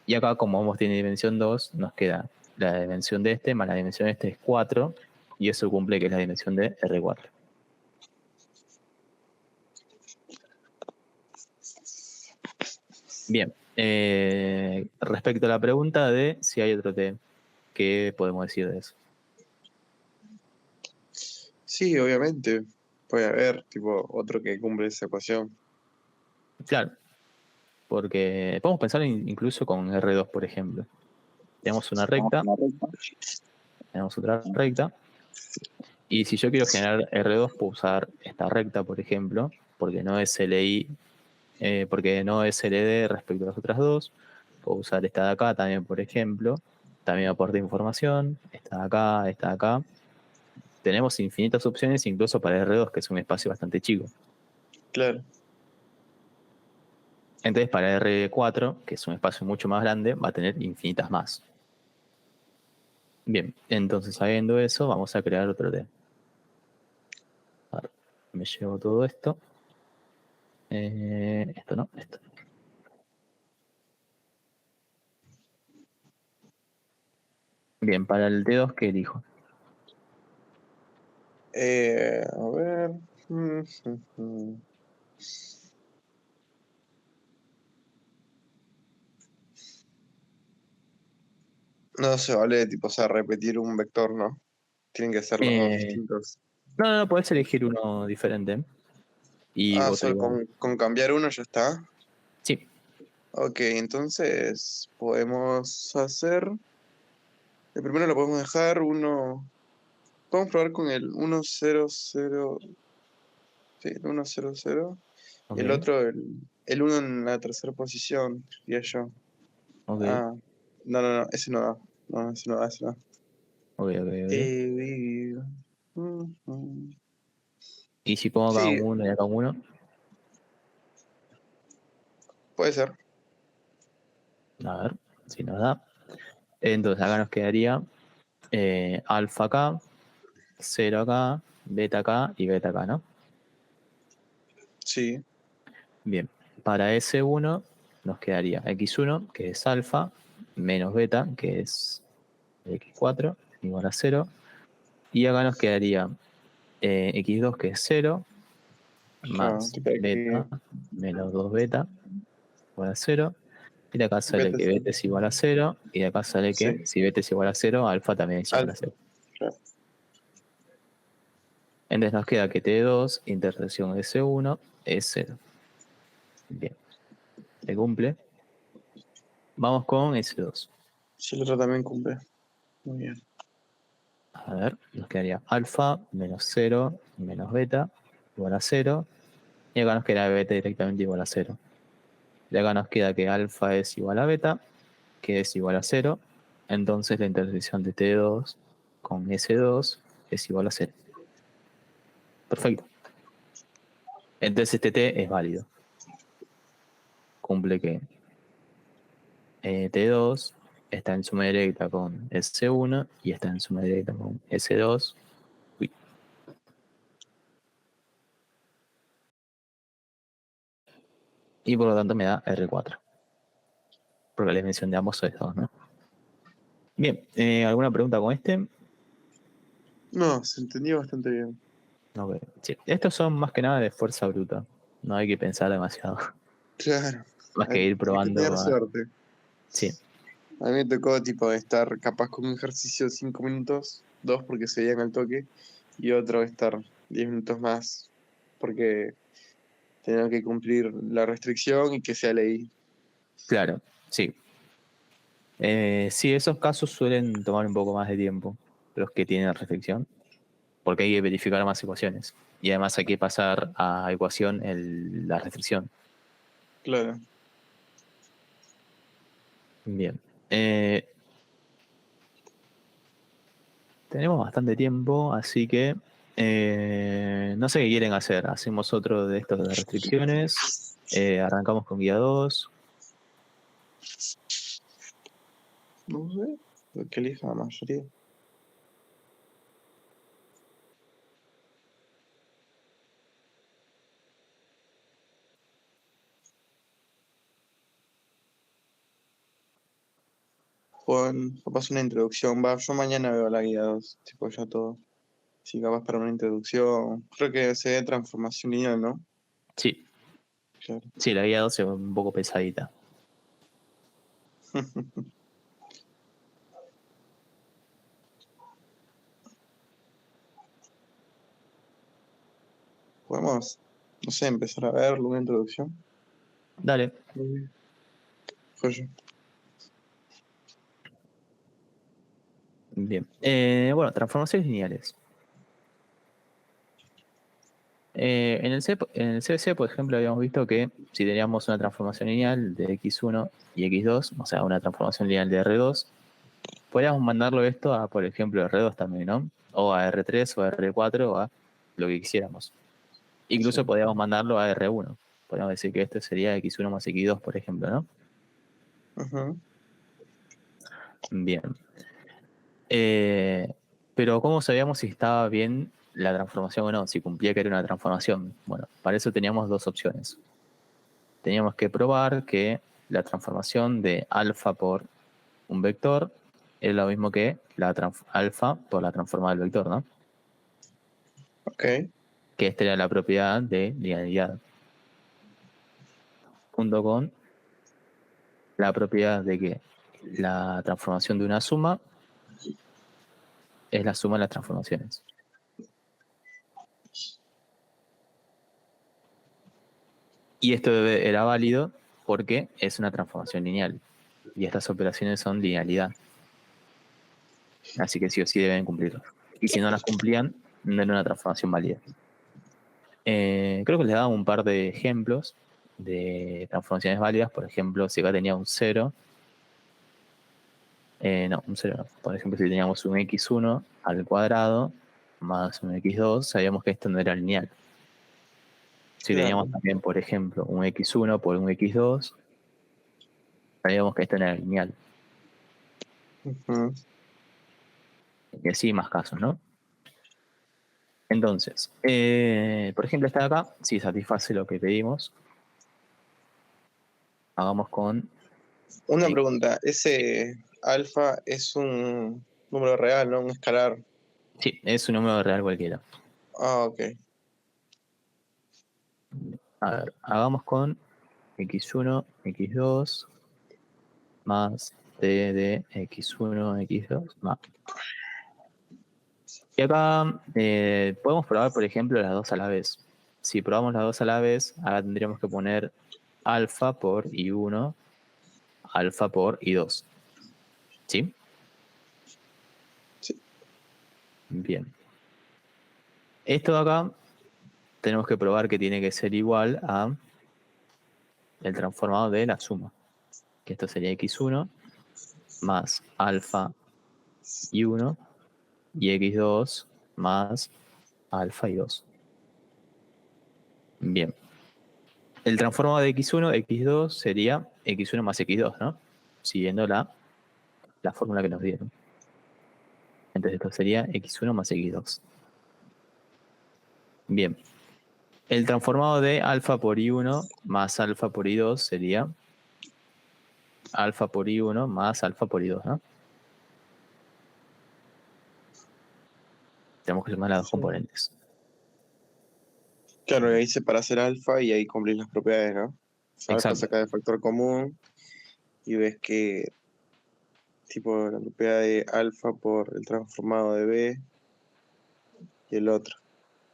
Y acá, como ambos tienen dimensión 2, nos queda la dimensión de este más la dimensión de este es 4. Y eso cumple que es la dimensión de R4. Bien. Respecto a la pregunta de si hay otro T, ¿qué podemos decir de eso? Sí, obviamente. Puede haber, tipo, otro que cumple esa ecuación. Claro, porque podemos pensar incluso con R2, por ejemplo. Tenemos una recta, tenemos otra recta, y si yo quiero generar R2, puedo usar esta recta, por ejemplo, porque no es LI, porque no es LD respecto a las otras dos. Puedo usar esta de acá también, por ejemplo. También aporta información. Esta de acá. Tenemos infinitas opciones, incluso para R2, que es un espacio bastante chico. Claro. Entonces, para R4, que es un espacio mucho más grande, va a tener infinitas más. Bien, entonces sabiendo eso, vamos a crear otro T. A ver, me llevo todo esto. Esto no, esto. Bien, para el T2, ¿qué elijo? A ver. No se vale, tipo, o sea, repetir un vector, ¿no? Tienen que ser los dos distintos. No, podés elegir uno diferente y otro Solo igual. con cambiar uno ya está. Sí, Ok, entonces podemos hacer. El primero lo podemos dejar uno. Podemos probar con el 1, 0, 0. Sí, el 1, 0, 0. Y el ok, otro, el 1 en la tercera posición, diría yo. ok, Ah, no, ese no da. No, ese no da, ese no da. ok. Eh, mm. Y si pongo acá Sí, un 1 y acá un 1, puede ser. a ver si nos da. Entonces acá nos quedaría alfa acá, 0 acá, beta acá y beta acá, ¿no? Sí, Bien, para S1 nos quedaría x1, que es alfa, menos beta, que es x4, igual a 0. Y acá nos quedaría x2, que es 0, claro. más Tipo beta, aquí, menos 2 beta, igual a 0. Y de acá sale beta que sí. beta es igual a 0. Y de acá sale que Sí, si beta es igual a 0, alfa también es igual a alfa. 0. Claro. Entonces nos queda que T2, intersección S1, es 0. Bien, se cumple. Vamos con S2. Sí, el otro también cumple. Muy bien. A ver, nos quedaría alfa menos 0 menos beta igual a 0. Y acá nos queda beta directamente igual a 0. Y acá nos queda que alfa es igual a beta, que es igual a 0. Entonces la intersección de T2 con S2 es igual a 0. Perfecto. Entonces este T es válido. Cumple que T2 está en suma directa con S1 y está en suma directa con S2. Uy. Y por lo tanto me da R4. Porque la dimensión de ambos es 2, ¿no? Bien, ¿alguna pregunta con este? No, se entendió bastante bien. No, sí. Estos son más que nada de fuerza bruta. No hay que pensar demasiado. Claro. Más que Hay, ir hay que tener probando. suerte. Sí, A mí me tocó tipo estar capaz con un ejercicio de 5 minutos, dos porque se veían al toque, y otro estar 10 minutos más porque tenía que cumplir la restricción y que sea ley. claro, sí. Sí, esos casos suelen tomar un poco más de tiempo, los que tienen reflexión, porque hay que verificar más ecuaciones. Y además hay que pasar a ecuación la restricción. Claro. Bien. Tenemos bastante tiempo, así que no sé qué quieren hacer. Hacemos otro de estos de restricciones. Arrancamos con guía 2. No sé, lo que elija la mayoría. Juan, capaz una introducción, va, yo mañana veo la guía 2 tipo ya todo. Sí, capaz para una introducción. Creo que se ve transformación lineal, ¿no? Sí, Claro. sí, la guía 2 es un poco pesadita. Podemos, no sé, empezar a ver una introducción. Dale. Joya. Bien. Bueno, transformaciones lineales. En el CBC, por ejemplo, habíamos visto que si teníamos una transformación lineal de x1 y x2, o sea, una transformación lineal de R2, podríamos mandarlo esto a, por ejemplo, R2 también, ¿no? O a R3 o a R4 o a lo que quisiéramos. Incluso Sí. podríamos mandarlo a R1. Podríamos decir que esto sería x1 más x2, por ejemplo, ¿no? Ujú. Bien. Pero ¿cómo sabíamos si estaba bien la transformación o no? Si cumplía que era una transformación. Bueno, para eso teníamos dos opciones. Teníamos que probar que la transformación de alfa por un vector es lo mismo que la alfa por la transformada del vector, ¿no? Ok. Que esta era la propiedad de linealidad. Junto con la propiedad de que la transformación de una suma es la suma de las transformaciones. Y esto era válido porque es una transformación lineal. Y estas operaciones son linealidad. Así que sí o sí deben cumplirlas. Y si no las cumplían, no era una transformación válida. Creo que les daba un par de ejemplos de transformaciones válidas. Por ejemplo, si acá tenía un 0. No, un 0 no. Por ejemplo, si teníamos un x1 al cuadrado más un x2, sabíamos que esto no era lineal. Si Claro. teníamos también, por ejemplo, un x1 por un x2, sabíamos que esto no era lineal. Ujú. Y así más casos, ¿no? Entonces, por ejemplo, esta de acá, si satisface lo que pedimos, hagamos con... Una pregunta, ese alfa es un número real, ¿no? Un escalar. Sí, es un número real cualquiera. Ah, ok. A ver, hagamos con x1, x2, más t de x1, x2, más. Y acá podemos probar, por ejemplo, las dos a la vez. Si probamos las dos a la vez, acá tendríamos que poner alfa por i1, alfa por i2. ¿Sí? Sí. Bien. Esto de acá tenemos que probar que tiene que ser igual a el transformado de la suma. Que esto sería x1 más alfa i1 y x2 más alfa i2. Bien. El transformado de x1, x2 sería x1 más x2, ¿no? Siguiendo la fórmula que nos dieron. Entonces esto sería x1 más x2. Bien. El transformado de alfa por i1 más alfa por i2 sería alfa por i1 más alfa por i2, ¿no? Tenemos que sumar las dos componentes. Claro, y ahí separas el alfa y ahí cumplís las propiedades, ¿no? Alfa Exacto. saca de factor común y ves que tipo la propiedad de alfa por el transformado de B y el otro.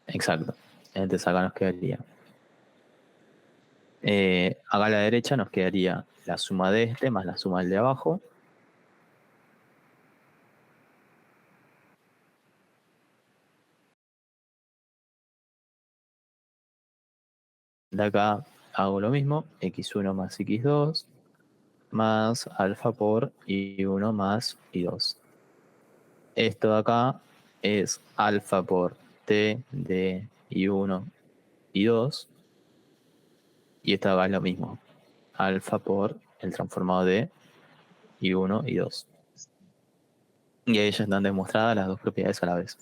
Exacto. Entonces acá nos quedaría. Acá a la derecha nos quedaría la suma de este más la suma del de abajo. De acá hago lo mismo, x1 más x2 más alfa por i1 más i2. Esto de acá es alfa por t de i1 i2 y esto de acá es lo mismo, alfa por el transformado de i1 i2. Y ahí ya están demostradas las dos propiedades a la vez.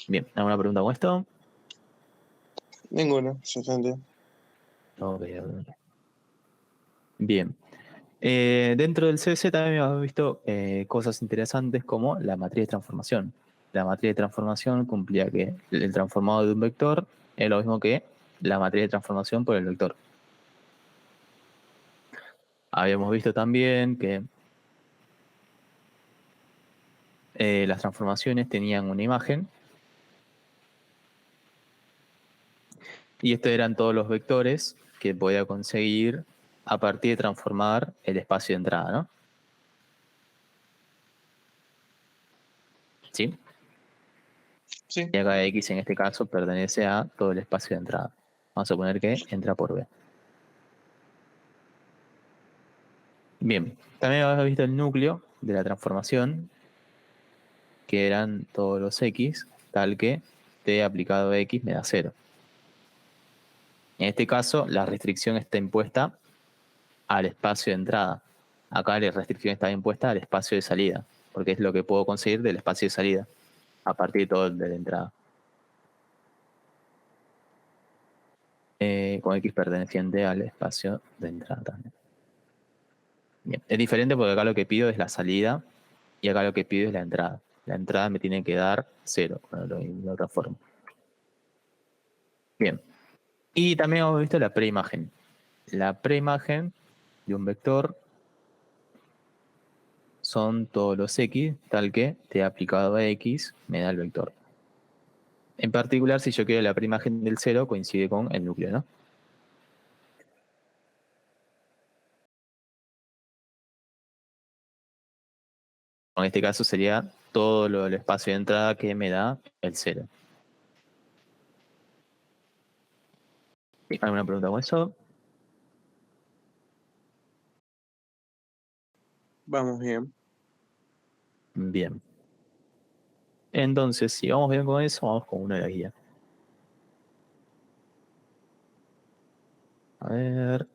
Bien, ¿alguna pregunta con esto? Ninguna, suficiente. Ok. Bien. Dentro del CBC también hemos visto cosas interesantes como la matriz de transformación. La matriz de transformación cumplía que el transformado de un vector es lo mismo que la matriz de transformación por el vector. Habíamos visto también que las transformaciones tenían una imagen y estos eran todos los vectores que podía conseguir a partir de transformar el espacio de entrada, ¿no? ¿Sí? Sí. Y acá X en este caso pertenece a todo el espacio de entrada. Vamos a poner que entra por B. Bien, también habíamos visto el núcleo de la transformación, que eran todos los X, tal que T aplicado a X me da 0. En este caso, la restricción está impuesta al espacio de entrada. Acá la restricción está impuesta al espacio de salida, porque es lo que puedo conseguir del espacio de salida, a partir de todo de la entrada. Con X perteneciente al espacio de entrada también. Bien. Es diferente porque acá lo que pido es la salida y acá lo que pido es la entrada. La entrada me tiene que dar 0, de otra forma. Bien. Y también hemos visto la preimagen. La preimagen de un vector son todos los X, tal que T aplicado a X me da el vector. En particular, si yo quiero la preimagen del 0, coincide con el núcleo, ¿no? En este caso sería todo el espacio de entrada que me da el 0. ¿Alguna pregunta con eso? Vamos bien. Bien. Entonces, si vamos bien con eso, vamos con uno de la guía. A ver.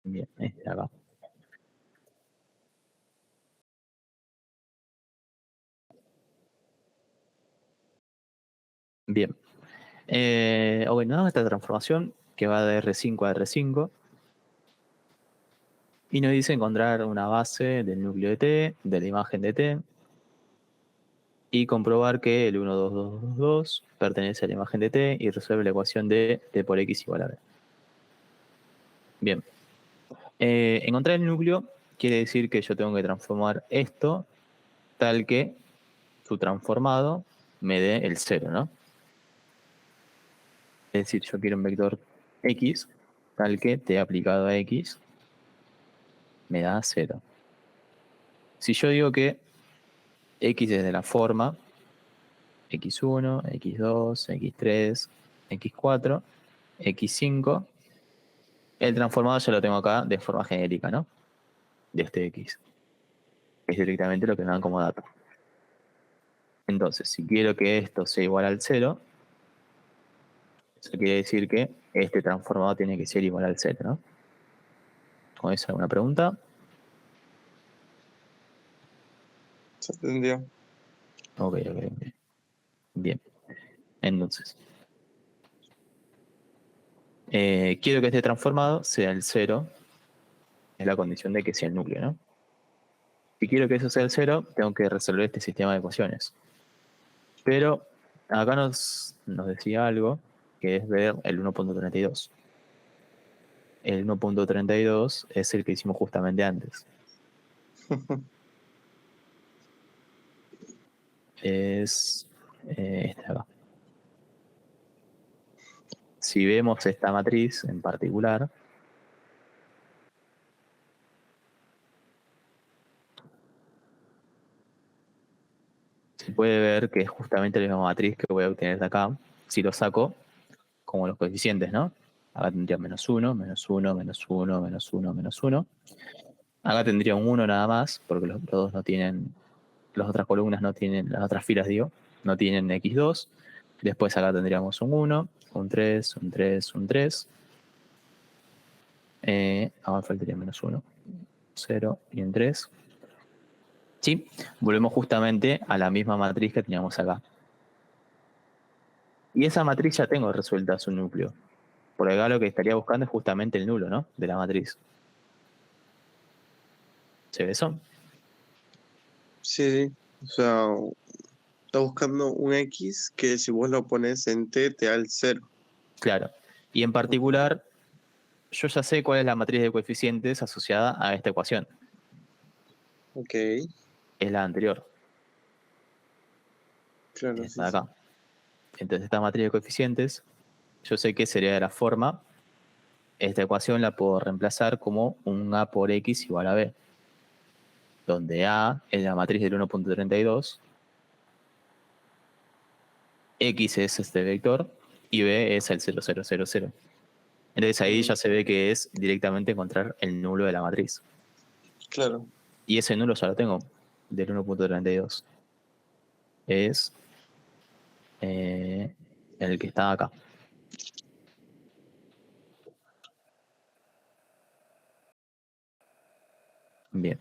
Bien, este de acá. Bien. Bueno, esta transformación que va de R5 a R5 y nos dice encontrar una base del núcleo de T, de la imagen de T, y comprobar que el 1, 2, 2, 2, 2 pertenece a la imagen de T y resuelve la ecuación de T por X igual a B. Bien. Encontrar el núcleo quiere decir que yo tengo que transformar esto tal que su transformado me dé el 0, ¿no? Es decir, yo quiero un vector X tal que T aplicado a X me da 0. Si yo digo que X es de la forma X1, X2, X3, X4, X5, el transformado ya lo tengo acá de forma genérica, ¿no? De este X. Es directamente lo que me dan como dato. Entonces, si quiero que esto sea igual al 0, eso quiere decir que este transformado tiene que ser igual al 0, ¿no? ¿Con eso alguna pregunta? Se entendió. Ok. Bien. Entonces, quiero que este transformado sea el 0, es la condición de que sea el núcleo, ¿no? Si quiero que eso sea el 0, tengo que resolver este sistema de ecuaciones. Pero acá nos decía algo, que es ver el 1.32. El 1.32 es el que hicimos justamente antes. Es este de acá. Si vemos esta matriz en particular, se puede ver que es justamente la misma matriz que voy a obtener de acá, si lo saco como los coeficientes, ¿no? Acá tendría menos 1, menos 1, menos 1, menos 1, menos 1. Acá tendría un 1 nada más, porque los dos no tienen, las otras columnas no tienen, las otras filas digo, no tienen x2. Después acá tendríamos un 1, un 3, un 3, un 3. Ahora faltaría menos 1, 0 y un 3. ¿Sí? Volvemos justamente a la misma matriz que teníamos acá. Y esa matriz ya tengo resuelta su núcleo. Por acá lo que estaría buscando es justamente el nulo, ¿no? De la matriz. ¿Se ve eso? Sí, sí. O sea, está buscando un X que si vos lo pones en T te da el 0. Claro. Y en particular, yo ya sé cuál es la matriz de coeficientes asociada a esta ecuación. Ok, Es la anterior. claro, sí, Esta de sí. acá. Entonces, esta matriz de coeficientes, yo sé que sería de la forma. Esta ecuación la puedo reemplazar como un A por X igual a B, donde A es la matriz del 1.32, X es este vector y B es el 0,0,0,0. Entonces ahí ya se ve que es directamente encontrar el nulo de la matriz. Claro. Y ese nulo ya lo tengo, del 1.32. Es el que está acá. Bien.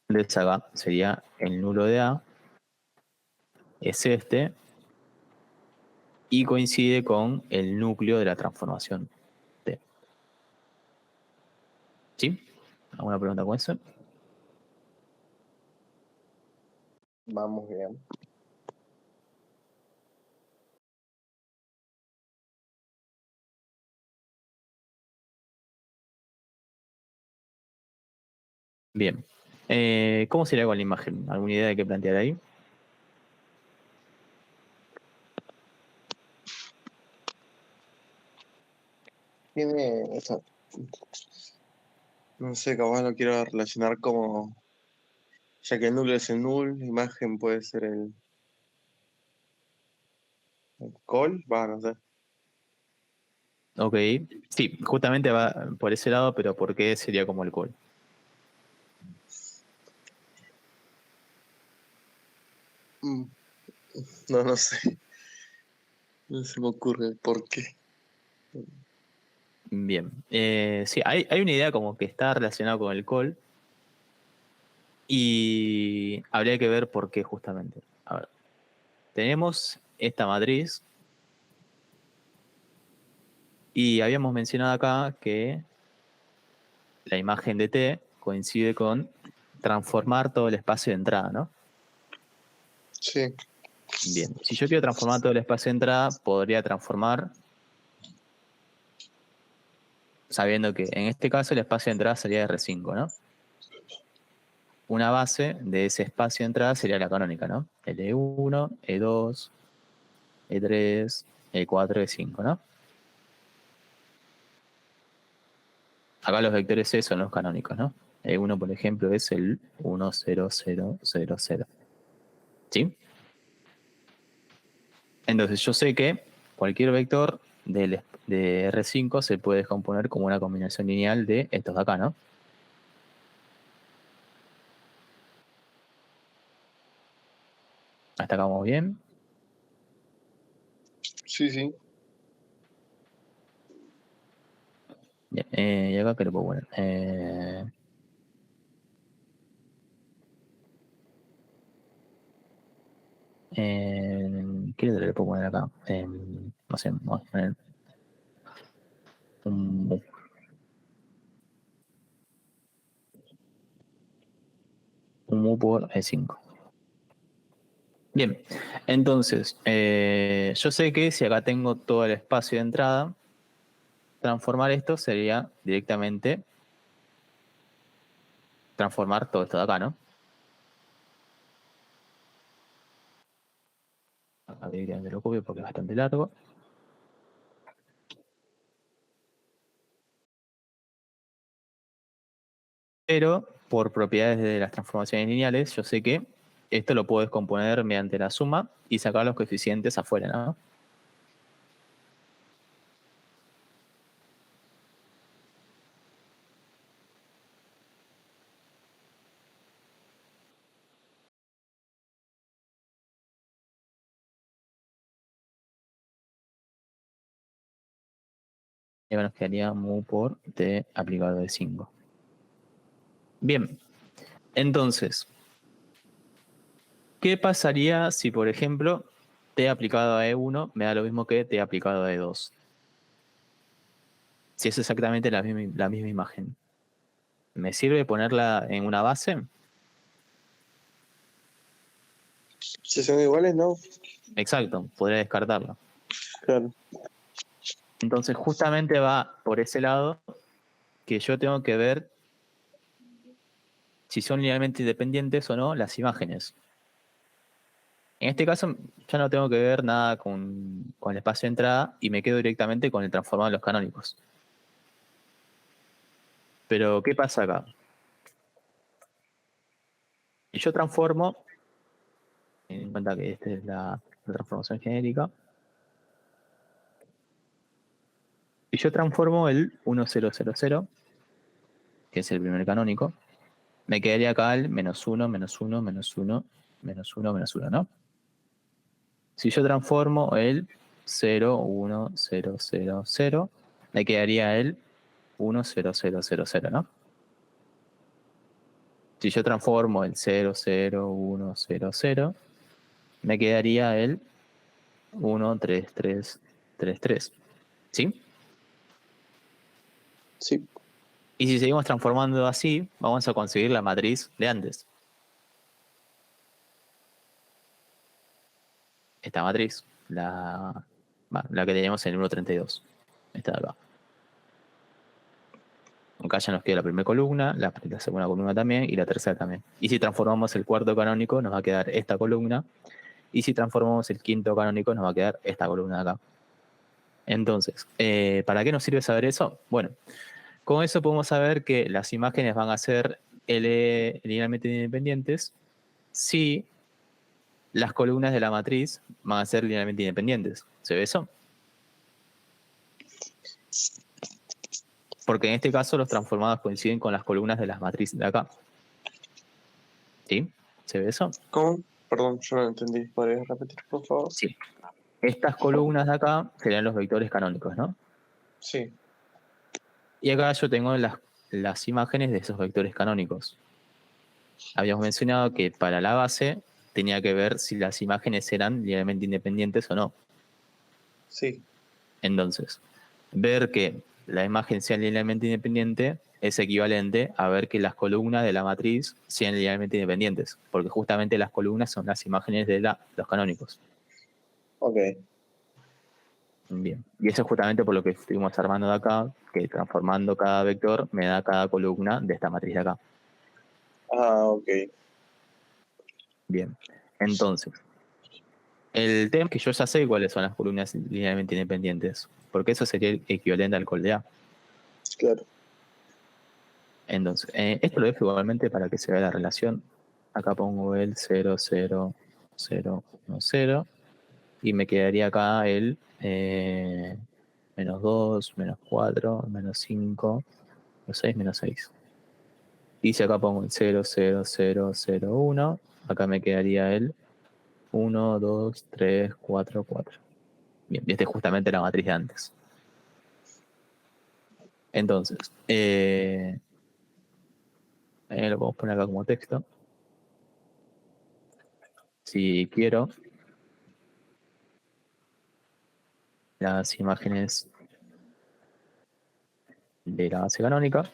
Entonces acá sería el nulo de A, es este, y coincide con el núcleo de la transformación T. ¿Sí? ¿Alguna pregunta con eso? Vamos bien. Bien. ¿Cómo sería con la imagen? ¿Alguna idea de qué plantear ahí? Tiene, o sea, no sé, capaz lo quiero relacionar como, ya que el núcleo es el null, la imagen puede ser el col, va, no sé. Ok. Sí, justamente va por ese lado, pero ¿por qué sería como el call? Mm, No, no sé, no se me ocurre por qué. Bien. Sí, hay una idea como que está relacionada con el call y habría que ver por qué justamente. A ver. Tenemos esta matriz y habíamos mencionado acá que la imagen de T coincide con transformar todo el espacio de entrada, ¿no? Sí, Bien, si yo quiero transformar todo el espacio de entrada, podría transformar, sabiendo que en este caso el espacio de entrada sería R5, ¿no? Una base de ese espacio de entrada sería la canónica, ¿no? El E1, E2, E3, E4, E5, ¿no? Acá los vectores C son los canónicos, ¿no? E1, por ejemplo, es el 1, 0, 0, 0, 0. ¿Sí? Entonces yo sé que cualquier vector de R5 se puede descomponer como una combinación lineal de estos de acá, ¿no? Hasta acá vamos bien. sí, sí. Bien, y acá que lo puedo poner. ¿Qué letra le puedo poner acá? No sé, vamos a poner un mu. Un mu por E5. Bien, entonces, yo sé que si acá tengo todo el espacio de entrada, transformar esto sería directamente transformar todo esto de acá, ¿no? Acá directamente lo copio porque es bastante largo. Pero por propiedades de las transformaciones lineales, yo sé que esto lo puedo descomponer mediante la suma y sacar los coeficientes afuera, ¿no? Y ahora nos quedaría mu por t aplicado de 5. Bien, Entonces, ¿qué pasaría si, por ejemplo, t aplicado a E1 me da lo mismo que t aplicado a E2? Si es exactamente la misma imagen. ¿Me sirve ponerla en una base? Si son iguales, no. Exacto, podría descartarla. Claro. Entonces, justamente va por ese lado que yo tengo que ver si son linealmente independientes o no las imágenes. En este caso, ya no tengo que ver nada con el espacio de entrada y me quedo directamente con el transformado de los canónicos. Pero, ¿qué pasa acá? Si yo transformo, en cuenta que esta es la transformación genérica, si yo transformo el 1000, que es el primer canónico, me quedaría acá el -1, -1, -1, -1, -1, ¿no? Si yo transformo el 0, 1, 0, 0, 0, me quedaría el 1, 0, 0, 0, 0, ¿no? Si yo transformo el 0, 0, 1, 0, 0, me quedaría el 1, 3, 3, 3, 3. ¿Sí? Sí. Y si seguimos transformando así, vamos a conseguir la matriz de antes. Esta matriz, la que teníamos en el 1.32. Esta de acá. Acá ya nos queda la primera columna, la segunda columna también y la tercera también. Y si transformamos el cuarto canónico, nos va a quedar esta columna. Y si transformamos el quinto canónico, nos va a quedar esta columna de acá. Entonces, ¿para qué nos sirve saber eso? Bueno, con eso podemos saber que las imágenes van a ser linealmente independientes si las columnas de la matriz van a ser linealmente independientes. ¿Se ve eso? Porque en este caso los transformados coinciden con las columnas de las matrices de acá. ¿Sí? ¿Se ve eso? ¿Cómo? Perdón, yo no lo entendí. ¿Podrías repetir, por favor? Sí. Estas columnas de acá serían los vectores canónicos, ¿no? Sí. Y acá yo tengo las imágenes de esos vectores canónicos. Habíamos mencionado que para la base tenía que ver si las imágenes eran linealmente independientes o no. Sí. Entonces, ver que la imagen sea linealmente independiente es equivalente a ver que las columnas de la matriz sean linealmente independientes, porque justamente las columnas son las imágenes de los canónicos. Ok. Bien. Y eso es justamente por lo que estuvimos armando de acá, que transformando cada vector me da cada columna de esta matriz de acá. Ah, ok. Bien. Entonces, el tema es que yo ya sé cuáles son las columnas linealmente independientes, porque eso sería el equivalente al col de A. Claro. Entonces, esto lo dejo igualmente para que se vea la relación. Acá pongo el 0, 0, 0, 1, 0. Y me quedaría acá el -2, -4, -5, -6, -6. Y si acá pongo el 0, 0, 0, 0, 1, acá me quedaría el 1, 2, 3, 4, 4. Bien, y esta es justamente la matriz de antes. Entonces, lo podemos poner acá como texto. Si quiero las imágenes de la base canónica,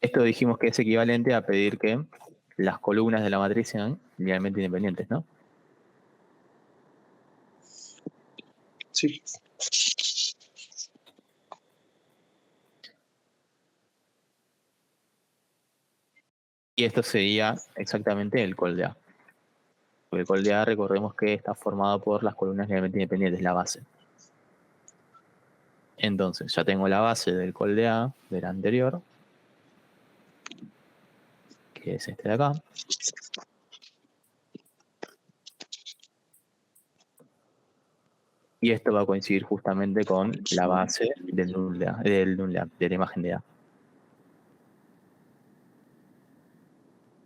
esto dijimos que es equivalente a pedir que las columnas de la matriz sean linealmente independientes, ¿no? Sí. Y esto sería exactamente el col de A. Porque el col de A, recordemos que está formado por las columnas linealmente independientes, la base. Entonces, ya tengo la base del col de A, del anterior, que es este de acá. Y esto va a coincidir justamente con la base del null de A, de la imagen de A.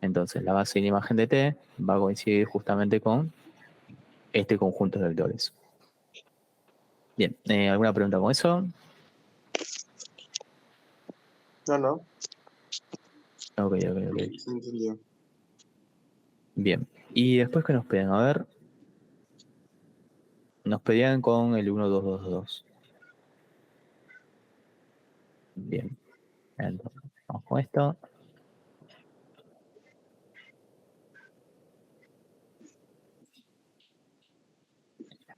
Entonces, la base de la imagen de T va a coincidir justamente con este conjunto de vectores. Bien, ¿alguna pregunta con eso? No, no. Ok. Sí, entendido. Bien. Y después que nos pedían, a ver. Nos pedían con el 1-2-2-2. Bien. Entonces, vamos con esto.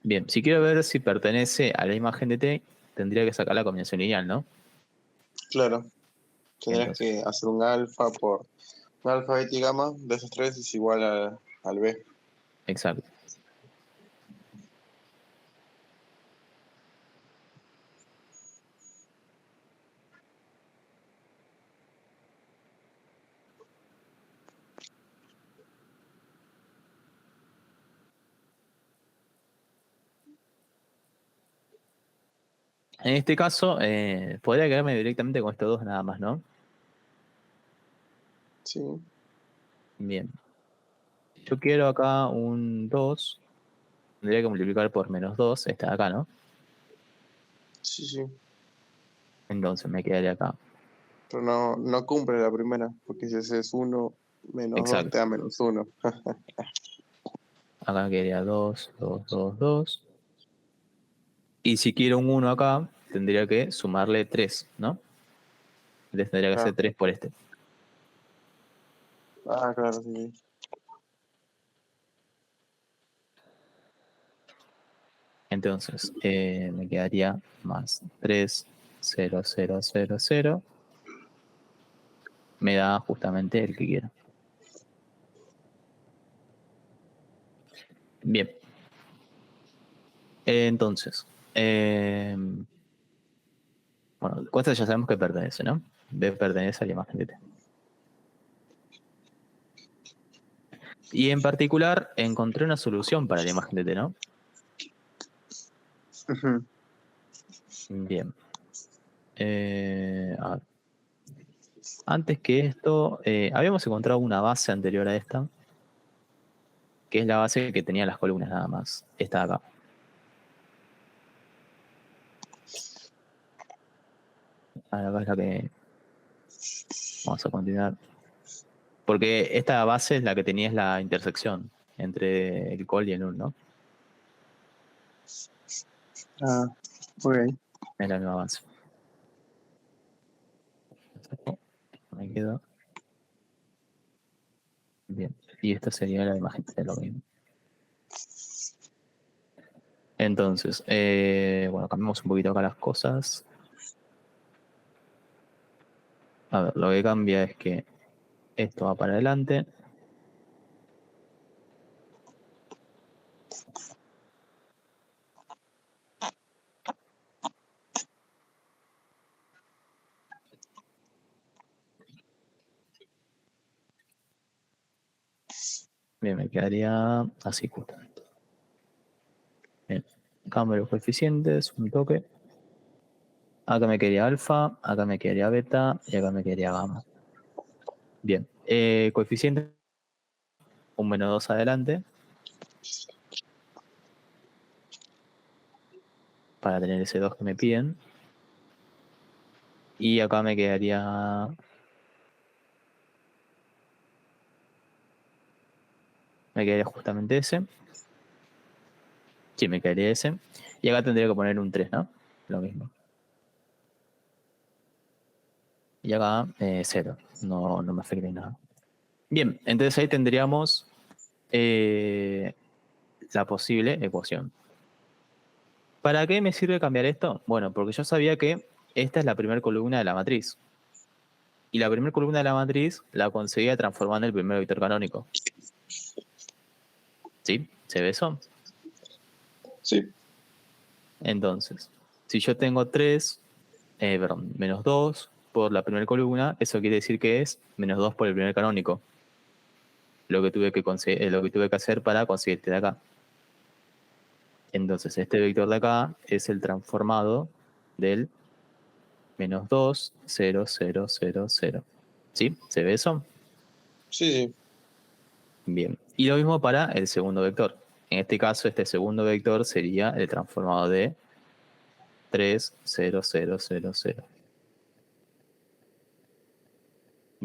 Bien, si quiero ver si pertenece a la imagen de T, tendría que sacar la combinación lineal, ¿no? Claro. Tendrías Entonces, que hacer un alfa por un alfa, beta y gamma de esos tres es igual al B. exacto. En este caso, podría quedarme directamente con estos dos nada más, ¿no? Sí, Bien. Yo quiero acá un 2. Tendría que multiplicar por -2, esta de acá, ¿no? sí. Entonces me quedaría acá. Pero no cumple la primera, porque si haces 1 menos 2 te Exacto. da -1. Acá me quedaría 2, 2, 2, 2. Y si quiero un 1 acá, tendría que sumarle 3, ¿no? Entonces tendría que Ah, ser 3 por este. claro, sí. Entonces, me quedaría más 3, 0, 0, 0, 0. Me da justamente el que quiero. Bien. Entonces, bueno, con esto ya sabemos que pertenece, ¿no? B pertenece a la imagen de T. Y en particular, encontré una solución para la imagen de T, ¿no? Ujú. Bien. A ver. Antes que esto, habíamos encontrado una base anterior a esta, que es la base que tenía las columnas nada más. Esta de acá. Acá es la que vamos a continuar. Porque esta base es la que tenía la intersección entre el col y el null, ¿no? Ah, ok. Es la misma base. Me quedo. Bien. Y esta sería la imagen de lo mismo. Entonces, bueno, cambiamos un poquito acá las cosas. A ver, lo que cambia es que esto va para adelante. Bien, me quedaría así justamente. Bien. Cambio los coeficientes, un toque. Acá me quedaría alfa, acá me quedaría beta y acá me quedaría gamma. Bien. Coeficiente, un -2 adelante. Para tener ese 2 que me piden. Y acá me quedaría... Me quedaría justamente ese. Sí, me quedaría ese. Y acá tendría que poner un 3, ¿no? Lo mismo. Y acá 0. No me afecta en nada. Bien, entonces ahí tendríamos la posible ecuación. ¿Para qué me sirve cambiar esto? Bueno, porque yo sabía que esta es la primera columna de la matriz. Y la primera columna de la matriz la conseguía transformando el primer vector canónico. ¿Sí? ¿Se ve eso? Sí, Entonces, si yo tengo 3, -2 por la primera columna, eso quiere decir que es -2 por el primer canónico. Lo que tuve que hacer para conseguir este de acá. Entonces, este vector de acá es el transformado del -2, 0, 0, 0, 0. ¿Sí? ¿Se ve eso? sí. Bien. Y lo mismo para el segundo vector. En este caso, este segundo vector sería el transformado de 3, 0, 0, 0, 0.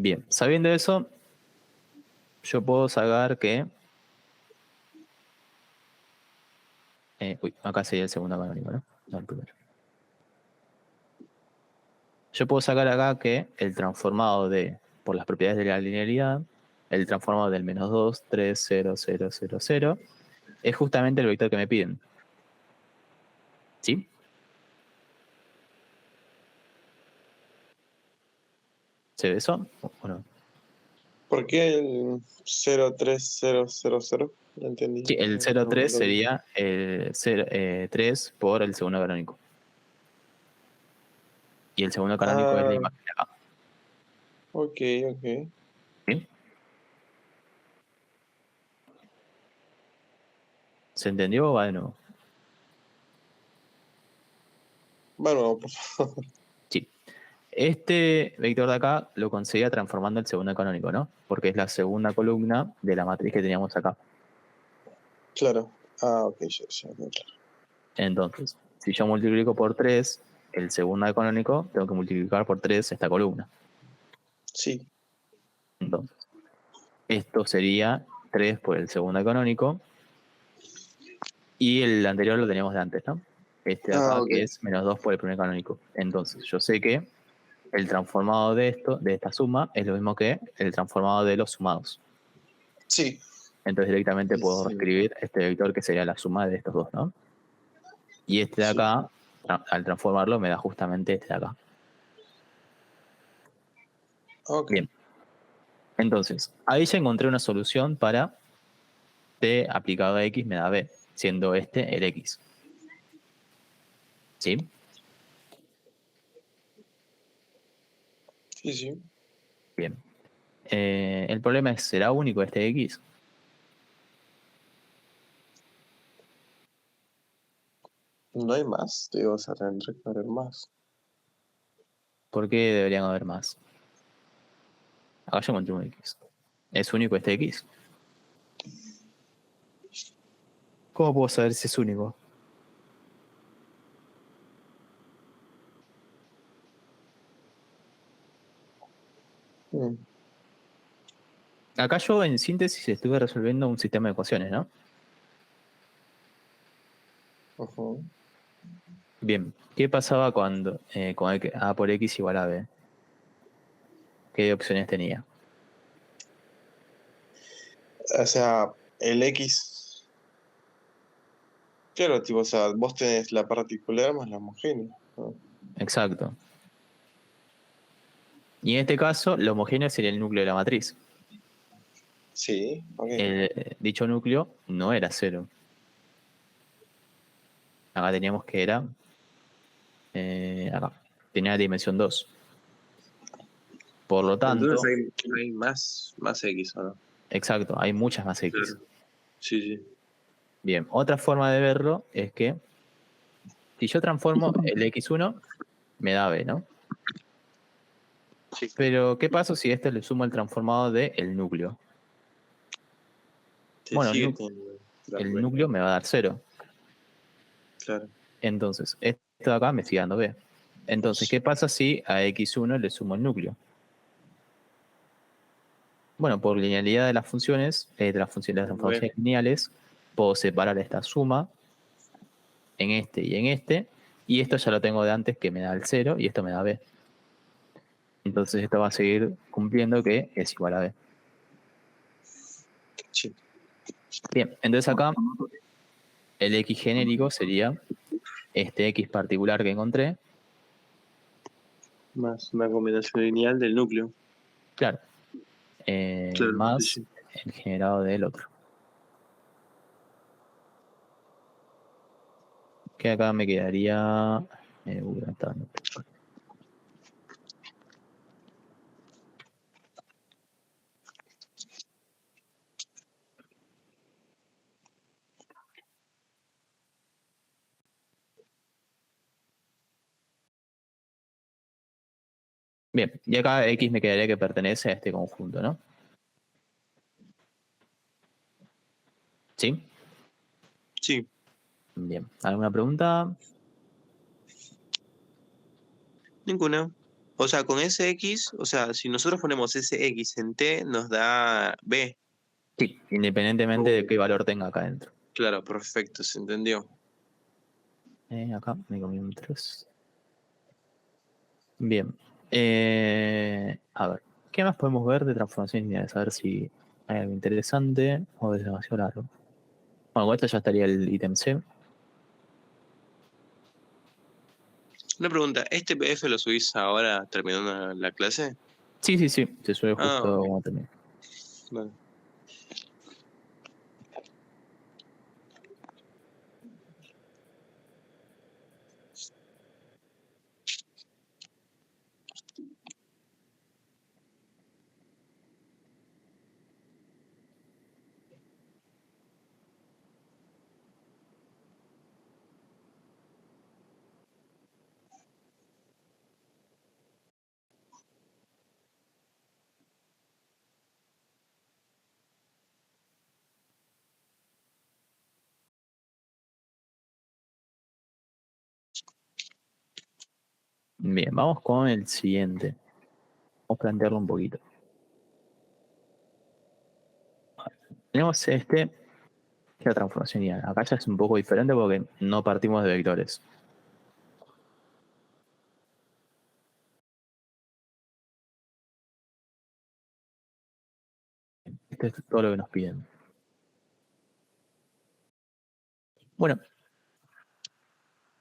Bien, sabiendo eso, yo puedo sacar que... acá sería el segundo canónico, ¿no? No, el primero. Yo puedo sacar acá que el transformado de, por las propiedades de la linealidad, el transformado del -2, 3, 0, 0, 0, 0, es justamente el vector que me piden. ¿Sí? ¿Se ve eso o no? ¿Por qué el 03000? No entendí. Sí, el 0,3 sería el 3 por el segundo canónico. Y el segundo canónico es la imagen de acá. Ok, ok. ¿Sí? ¿Se entendió o va de nuevo? Bueno, por favor. Sí. Este vector de acá lo conseguía transformando el segundo canónico, ¿no? Porque es la segunda columna de la matriz que teníamos acá. Claro. Ah, ok, ya, claro. Entonces, si yo multiplico por 3 el segundo canónico, tengo que multiplicar por 3 esta columna. Sí, Entonces, esto sería 3 por el segundo canónico. Y el anterior lo teníamos de antes, ¿no? Este de acá, ok. que es -2 por el primer canónico. Entonces, yo sé que el transformado de esto, de esta suma, es lo mismo que el transformado de los sumados. Sí. Entonces directamente puedo Sí. escribir este vector que sería la suma de estos dos, ¿no? Y este de Sí. acá, al transformarlo, me da justamente este de acá. Ok. Bien. Entonces, ahí ya encontré una solución para t aplicado a x me da b, siendo este el x. ¿Sí? Sí, sí. Bien. El problema es, ¿será único este x? No hay más. Digo, o sea, tendré que haber más. ¿Por qué deberían haber más? Acá yo encontré un x. ¿Es único este x? ¿Cómo puedo saber si es único? Mm, Acá yo en síntesis estuve resolviendo un sistema de ecuaciones, ¿no? ujú. Bien, ¿qué pasaba cuando con a por x igual a b? ¿Qué opciones tenía? O sea, el X. Claro, tipo, o sea, vos tenés la particular más la homogénea, ¿no? Exacto. Y en este caso, lo homogéneo sería el núcleo de la matriz. Sí, ok. Dicho núcleo no era 0. Acá teníamos que era... acá. Tenía dimensión 2. Por lo Entonces tanto, hay más X, ¿o no? exacto, hay muchas más x. Claro. Sí, sí. Bien, otra forma de verlo es que si yo transformo el x1, me da b, ¿no? Sí. Pero, ¿qué pasa si este le sumo el transformado del núcleo? Te Bueno, sigue teniendo que dar el B. núcleo me va a dar 0. Claro. Entonces, esto de acá me sigue dando b. Entonces, ¿qué pasa si a x1 le sumo el núcleo? Bueno, por linealidad de las funciones, de las transformaciones B. lineales, puedo separar esta suma en este y en este, y esto ya lo tengo de antes que me da el 0 y esto me da b. Entonces esto va a seguir cumpliendo que es igual a b. Sí. Bien, entonces acá el x genérico sería este x particular que encontré, Más una combinación lineal del núcleo. claro, Claro, sí, más sí. el generado del otro. Que acá me quedaría... ¿dónde está? Bien, y acá x me quedaría que pertenece a este conjunto, ¿no? ¿Sí? Sí. Bien. ¿Alguna pregunta? Ninguna. O sea, con SX, o sea, si nosotros ponemos SX en T, nos da B. Sí, independientemente de qué valor tenga acá adentro. Claro, perfecto, se entendió. Acá me comí un 3. Bien. A ver, ¿qué más podemos ver de transformaciones lineales? A ver si hay algo interesante o es demasiado largo. Bueno, con esto ya estaría el ítem C. Una pregunta, ¿este PDF lo subís ahora terminando la clase? Sí, se sube Ah, justo ok. cuando termine. Vale. Bien, vamos con el siguiente. Vamos a plantearlo un poquito. Tenemos que es la transformación lineal. Acá ya es un poco diferente porque no partimos de vectores. Esto es todo lo que nos piden. Bueno,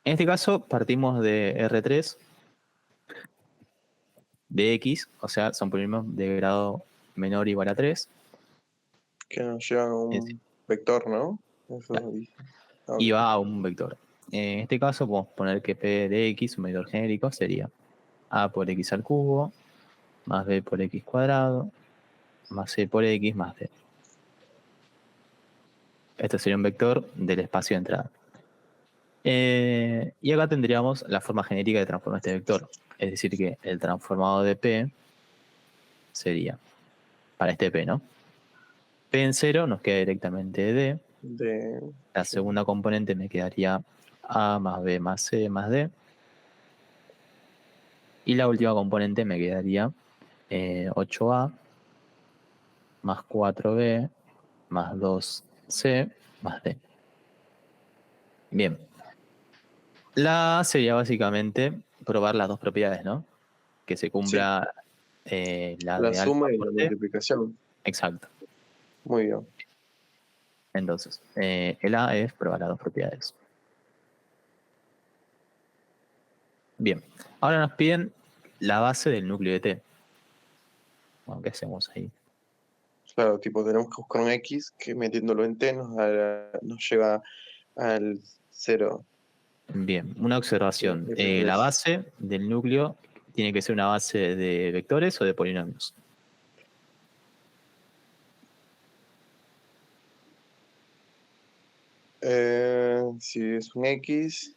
en este caso partimos de R3 de X, o sea, son polinomios de grado menor o igual a 3. Que nos lleva a un vector, ¿no? Eso Claro. dije. Ah, Y ok. va a un vector. En este caso podemos poner que P de X, un vector genérico, sería A por X al cubo, más B por X cuadrado, más C por X, más D. Este sería un vector del espacio de entrada. Y acá tendríamos la forma genérica de transformar este vector. Es decir, que el transformado de P sería, para este P, ¿no? P en 0 nos queda directamente D. La segunda componente me quedaría A más B más C más D. Y la última componente me quedaría 8A más 4B más 2C más D. Bien. La A sería básicamente probar las dos propiedades, ¿no? Que se cumpla la La de alfa suma y por la D. multiplicación. Exacto. Muy bien. Entonces, el A es probar las dos propiedades. Bien. Ahora nos piden la base del núcleo de T. Bueno, ¿qué hacemos ahí? Claro, tipo, tenemos que buscar un X que metiéndolo en T nos lleva al 0. Bien, una observación. R3. La base del núcleo tiene que ser una base de vectores o de polinomios. Si es un X.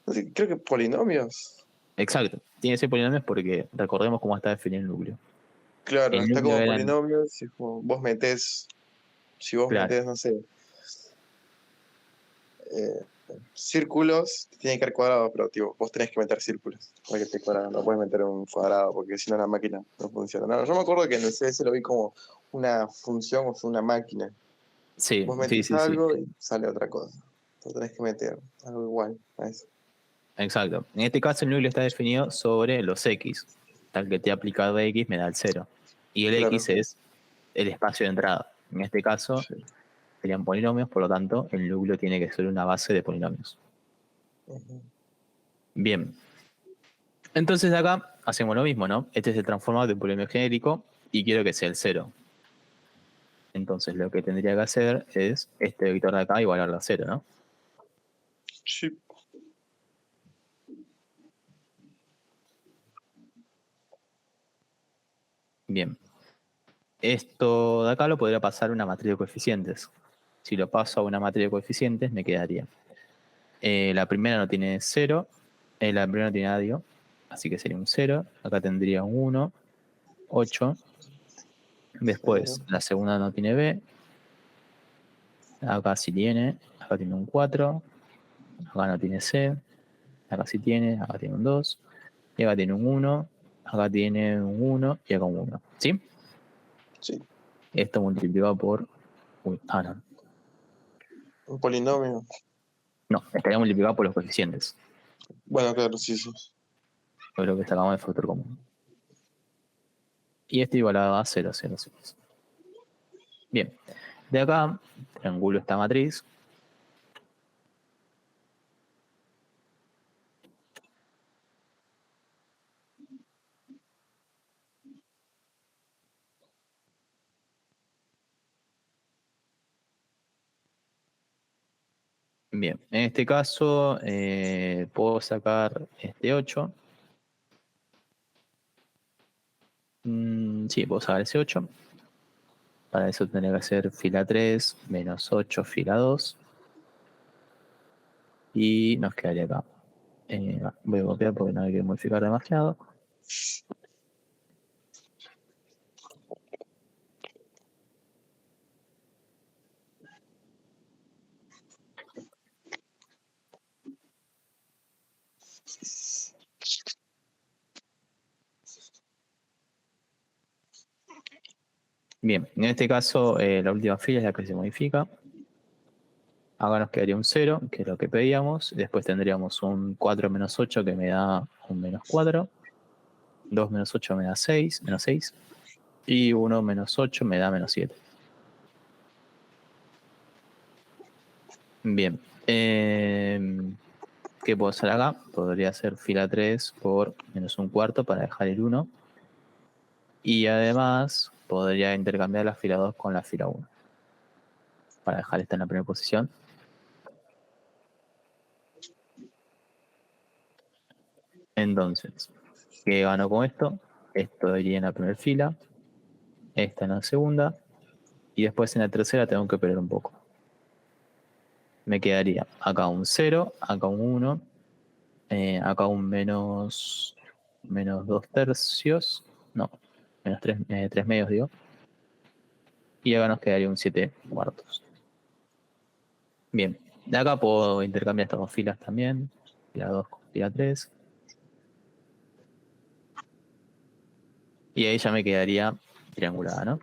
No sé, creo que polinomios. Exacto. Tiene que ser polinomios porque recordemos cómo está definido el núcleo. Claro, El está núcleo como eran, polinomios. Si vos metés, claro, no sé, eh, círculos, tienen que ser cuadrados, pero tipo, vos tenés que meter círculos para que esté cuadrado. No puedes meter un cuadrado porque si no la máquina no funciona. No, yo me acuerdo que en el CS lo vi como una función o una máquina. sí, Vos sí, metés sí, sí. algo y sale otra cosa. Entonces tenés que meter algo igual a eso. Exacto. En este caso el núcleo está definido sobre los X. Tal que te he aplicado X me da el 0. Y el Claro. X es el espacio de entrada. En este caso Sí. serían polinomios, por lo tanto el núcleo tiene que ser una base de polinomios. Ujú. Bien. Entonces acá hacemos lo mismo, ¿no? Este es el transformador de un polinomio genérico y quiero que sea el 0. Entonces lo que tendría que hacer es este vector de acá igualarlo a 0, ¿no? Sí. Bien. Esto de acá lo podría pasar a una matriz de coeficientes. Si lo paso a una matriz de coeficientes me quedaría. La primera no tiene 0, la primera no tiene A, digo, así que sería un 0. Acá tendría un 1, 8. Después la segunda no tiene B, acá sí tiene, acá tiene un 4, acá no tiene C, acá sí tiene, acá tiene un 2, y acá tiene un 1 acá tiene un 1 y acá un 1. ¿Sí? Sí. Esto multiplicado por... no. Un polinomio. No, estaría multiplicado por los coeficientes. Bueno, claro, sí, sí. Yo creo que sacamos el factor común. Y esto igualado a 0, 0, 0. Bien. De acá, triangulo esta matriz. Bien, en este caso puedo sacar este 8. Sí, puedo sacar ese 8. Para eso tendría que hacer fila 3 menos 8 fila 2. Y nos quedaría acá. Voy a copiar porque no hay que modificar demasiado. Bien, en este caso la última fila es la que se modifica. Acá nos quedaría un 0, que es lo que pedíamos. Después tendríamos un 4 menos 8 que me da un menos 4. 2 menos 8 me da 6, menos 6. Y 1 menos 8 me da menos 7. Bien. ¿Qué puedo hacer acá? Podría hacer fila 3 por menos un cuarto para dejar el 1. Y además podría intercambiar la fila 2 con la fila 1. Para dejar esta en la primera posición. Entonces, ¿qué gano con esto? Esto iría en la primera fila. Esta en la segunda. Y después en la tercera tengo que perder un poco. Me quedaría acá un 0, acá un 1, acá un menos 2 tercios, no, menos 3 medios digo, y acá nos quedaría un 7 cuartos. Bien, de acá puedo intercambiar estas dos filas también, fila 2 con fila 3. Y ahí ya me quedaría triangulada, ¿no?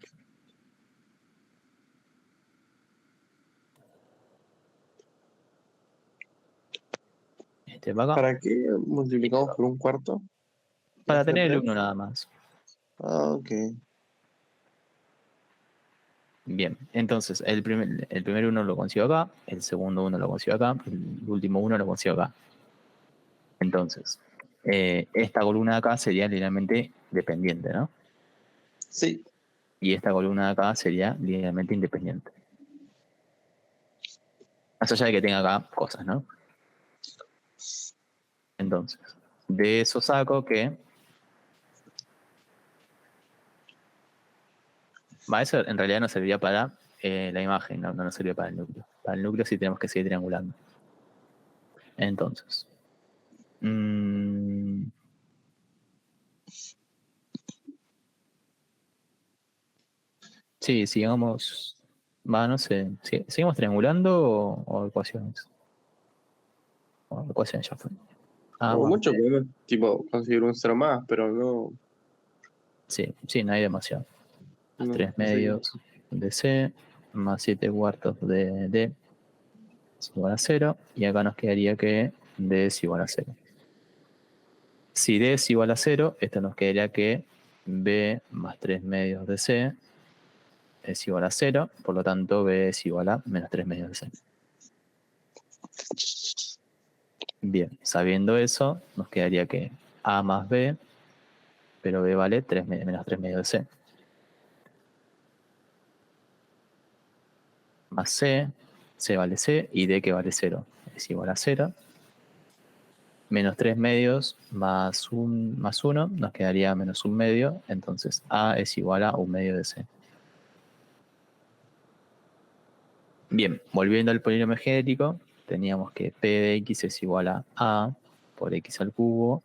Este para acá. ¿Para qué multiplicamos por un cuarto? Para ¿La fila tener el 3? 1 nada más. Ah, ok. Bien, entonces el primer 1 lo consigo acá, el segundo 1 lo consigo acá, el último 1 lo consigo acá. Entonces, esta columna de acá sería linealmente dependiente, ¿no? Sí. Y esta columna de acá sería linealmente independiente. Más allá de que tenga acá cosas, ¿no? Entonces, de eso saco que... eso en realidad no serviría para la imagen, no nos serviría para el núcleo. Para el núcleo sí tenemos que seguir triangulando. Entonces... sí, sigamos... no sé. ¿Seguimos triangulando o ecuaciones? O ecuaciones ya fue. Como Más mucho B. podemos, tipo, conseguir un cero más, pero no. Sí, no hay demasiado. Más No, 3 medios de C, más 7 cuartos de D es igual a 0. Y acá nos quedaría que D es igual a 0. Si D es igual a 0, esto nos quedaría que B más 3 medios de C es igual a 0. Por lo tanto, B es igual a menos 3 medios de C. Bien, sabiendo eso, nos quedaría que A más B, pero B vale menos 3 medios de C. Más C vale C, y D que vale 0 es igual a 0. Menos 3 medios más 1 nos quedaría menos 1 medio, entonces A es igual a 1 medio de C. Bien, volviendo al polinomio geométrico, teníamos que P de X es igual a por X al cubo,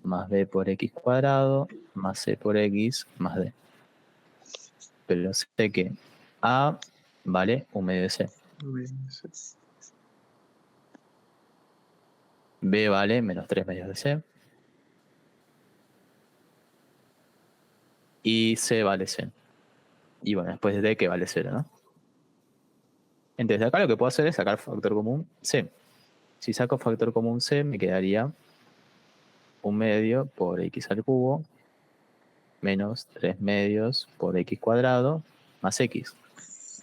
más B por X cuadrado, más C por X, más D. Pero sé que A vale 1 medio de C. B vale menos 3 medios de C. y C vale C. Y bueno, después de D que vale 0, ¿no? Entonces de acá lo que puedo hacer es sacar factor común C. Si saco factor común C me quedaría 1/2 por x al cubo menos 3/2 por x cuadrado más x.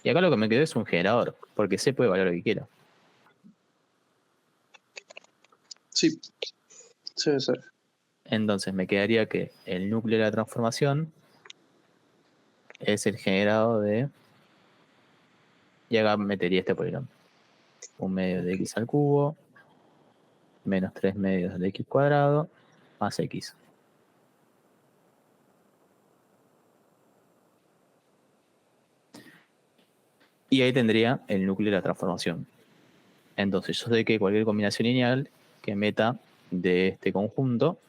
Y acá lo que me quedó es un generador, porque C puede valer lo que quiera. Sí, debe ser. Entonces me quedaría que el núcleo de la transformación es el generado de... Y acá metería este polinomio. 1/2 de x al cubo menos 3/2 de x cuadrado más x. Y ahí tendría el núcleo de la transformación. Entonces yo sé que cualquier combinación lineal que meta de este conjunto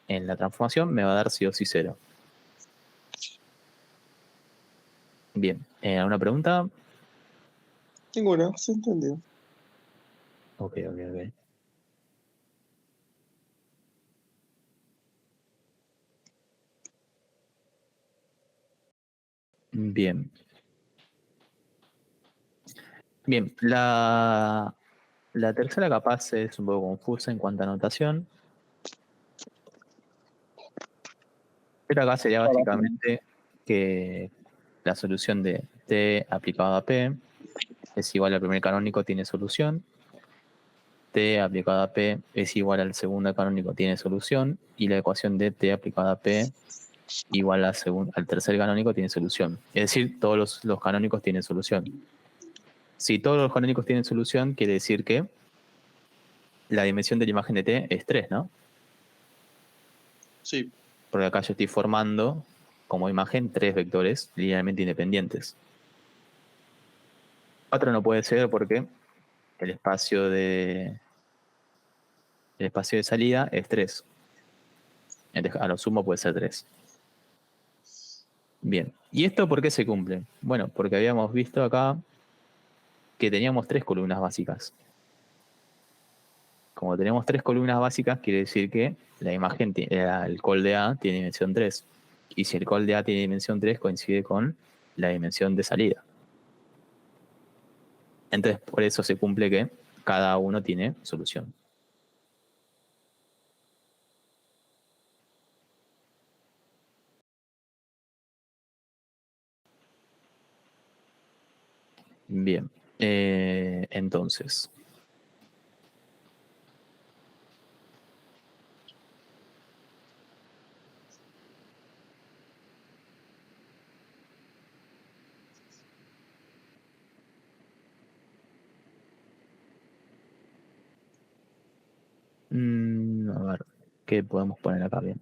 en la transformación me va a dar sí o sí 0. Bien, ¿alguna pregunta? Ninguna, se entendió. Ok. Bien. Bien, la tercera capaz es un poco confusa en cuanto a notación. Pero acá sería básicamente que la solución de T aplicado a P es igual al primer canónico, tiene solución. T aplicado a P es igual al segundo canónico, tiene solución. Y la ecuación de T aplicada a P igual al tercer canónico tiene solución. Es decir, todos los canónicos tienen solución. Si todos los canónicos tienen solución, quiere decir que la dimensión de la imagen de T es 3, ¿no? Sí. Porque acá yo estoy formando como imagen 3 vectores linealmente independientes. 4 no puede ser porque el espacio de salida es 3. Entonces, a lo sumo puede ser 3. Bien. ¿Y esto por qué se cumple? Bueno, porque habíamos visto acá que teníamos 3 columnas básicas. Como tenemos 3 columnas básicas, quiere decir que la imagen, el col de A tiene dimensión 3. Y si el col de A tiene dimensión 3, coincide con la dimensión de salida. Entonces, por eso se cumple que cada uno tiene solución. Bien. Entonces. A ver, ¿qué podemos poner acá bien?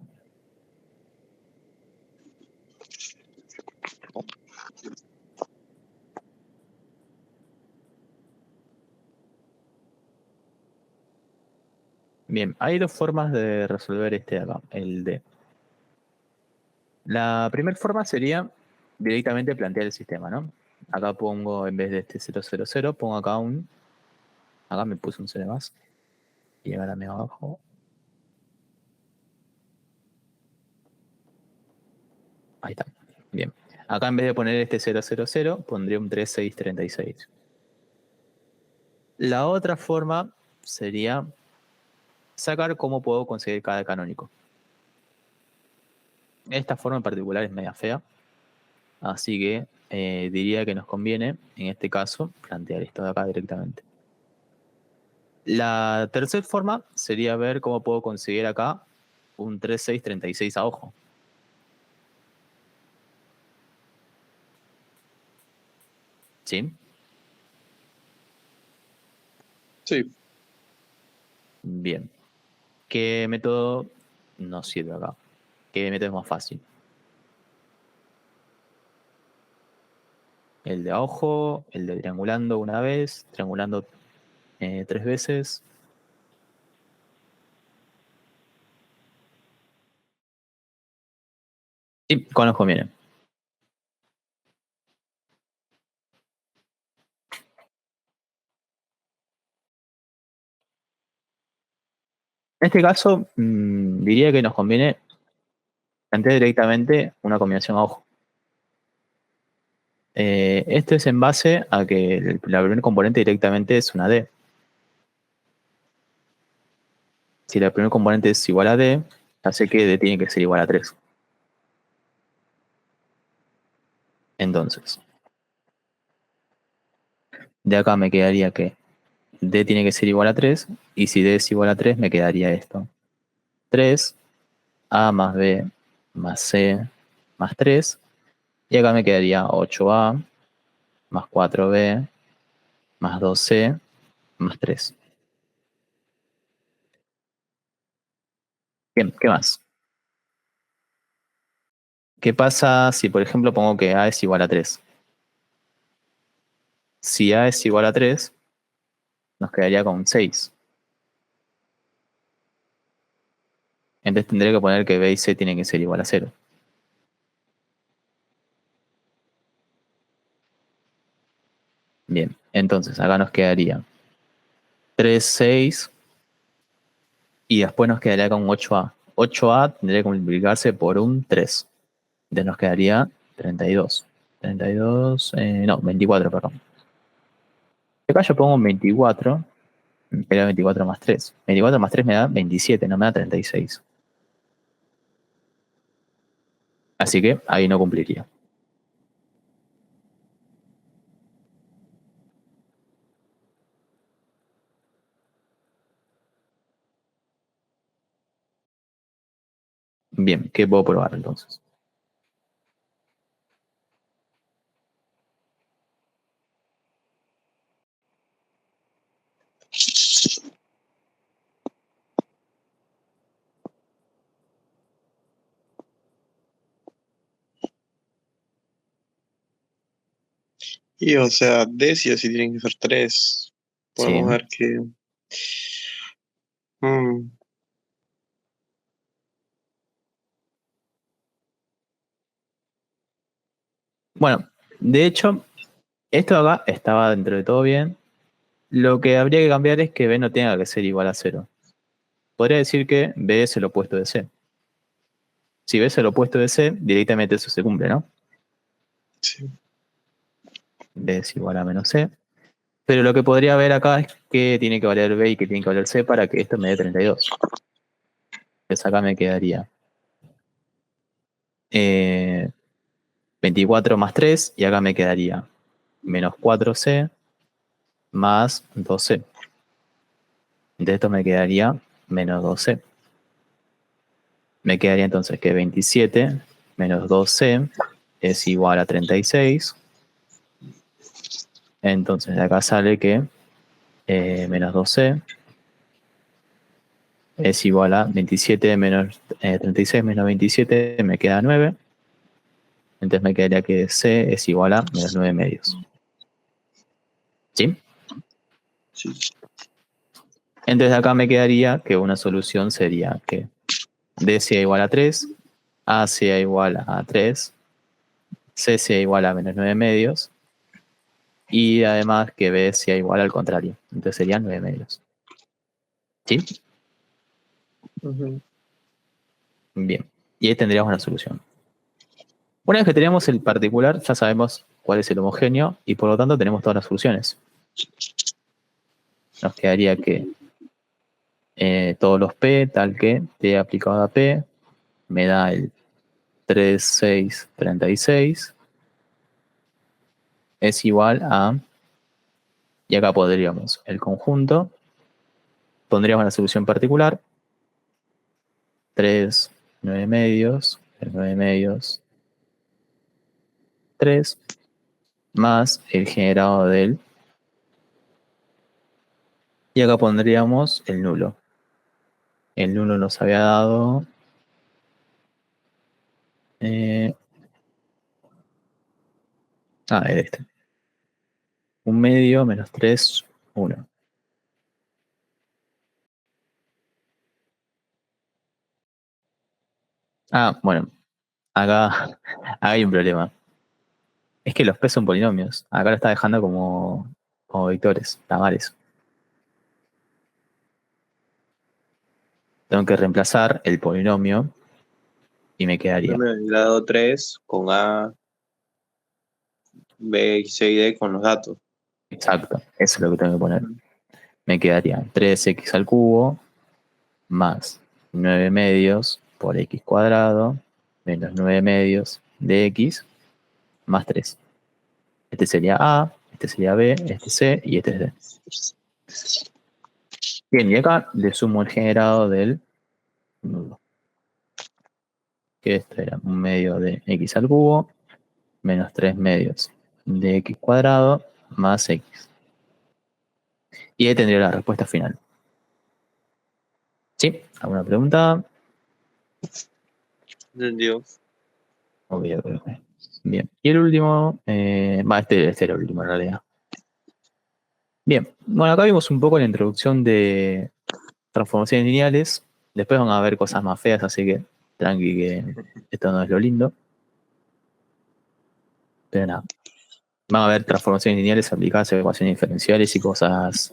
Bien, hay dos formas de resolver este de acá, el D. La primera forma sería directamente plantear el sistema, ¿no? Acá pongo, en vez de este 000, pongo acá acá me puse un 0 más. Y ahora me abajo. Ahí está. Bien. Acá en vez de poner este 000, pondría un 3636. La otra forma sería sacar cómo puedo conseguir cada canónico. Esta forma en particular es media fea. Así que diría que nos conviene, en este caso, plantear esto de acá directamente. La tercera forma sería ver cómo puedo conseguir acá un 3636 a ojo. ¿Sí? Sí. Bien. ¿Qué método nos sirve acá? ¿Qué método es más fácil? El de a ojo, el de triangulando una vez, triangulando 3 veces. Sí, con los conviene. En este caso, diría que nos conviene plantea directamente una combinación a ojo. Esto es en base a que la primer componente directamente es una D. Si la primer componente es igual a D, ya sé que D tiene que ser igual a 3. Entonces, de acá me quedaría que D tiene que ser igual a 3, y si D es igual a 3, me quedaría esto. 3, A más B más C más 3, y acá me quedaría 8A más 4B más 2C más 3. Bien, ¿qué más? ¿Qué pasa si, por ejemplo, pongo que A es igual a 3? Si A es igual a 3, nos quedaría con 6. Entonces tendría que poner que B y C tienen que ser igual a 0. Bien, entonces acá nos quedaría 3, 6, y después nos quedaría con 8A. 8A tendría que multiplicarse por un 3. Entonces nos quedaría 32. 32, no, 24, perdón. Acá yo pongo 24, que era 24 más 3. 24 más 3 me da 27, no me da 36. Así que ahí no cumpliría. Bien, ¿qué puedo probar entonces? Y o sea, D sí o sí tienen que ser 3. Podemos Sí. ver que... Bueno, de hecho, esto acá estaba dentro de todo bien. Lo que habría que cambiar es que B no tenga que ser igual a 0. Podría decir que B es el opuesto de C. Si B es el opuesto de C, directamente eso se cumple, ¿no? Sí. B es igual a menos C. Pero lo que podría ver acá es que tiene que valer B y que tiene que valer C para que esto me dé 32. Entonces acá me quedaría 24 más 3, y acá me quedaría menos 4C más 2C. De esto me quedaría menos 2C. Me quedaría entonces que 27 menos 2C es igual a 36. Entonces de acá sale que menos 2C es igual a 27 menos 36 menos 27, me queda 9. Entonces me quedaría que C es igual a menos 9 medios. ¿Sí? Sí. Entonces acá me quedaría que una solución sería que D sea igual a 3, A sea igual a 3, C sea igual a menos 9 medios, y además que B sea igual al contrario. Entonces serían 9 medios. ¿Sí? Bien. Y ahí tendríamos una solución. Una vez que tenemos el particular, ya sabemos cuál es el homogéneo y por lo tanto tenemos todas las soluciones. Nos quedaría que todos los P, tal que P aplicado a P, me da el 3, 6, 36, es igual a, y acá podríamos el conjunto, pondríamos la solución particular, 3, 9 medios, 9 medios, 3, más el generado del, y acá pondríamos el nulo. El nulo nos había dado este. 1 medio menos 3, 1. Bueno, acá hay un problema. Es que los P son polinomios. Acá lo está dejando como vectores, tamales. Tengo que reemplazar el polinomio y me quedaría. El grado 3 con A, B, C y D con los datos. Exacto, eso es lo que tengo que poner. Me quedaría 3x al cubo más 9 medios por x cuadrado menos 9 medios de x más 3. Este sería A, este sería B, este C y este es D. Bien, y acá le sumo el generado del nudo. Que esto era un medio de x al cubo menos 3 medios de x cuadrado más x. Y ahí tendría la respuesta final. ¿Sí? ¿Alguna pregunta? ¿Entendido? Ok. Bien. Y el último, este era el último en realidad. Bien. Bueno, acá vimos un poco la introducción de transformaciones lineales. Después van a ver cosas más feas, así que tranqui que esto no es lo lindo. Pero nada. Van a ver transformaciones lineales aplicadas a ecuaciones diferenciales y cosas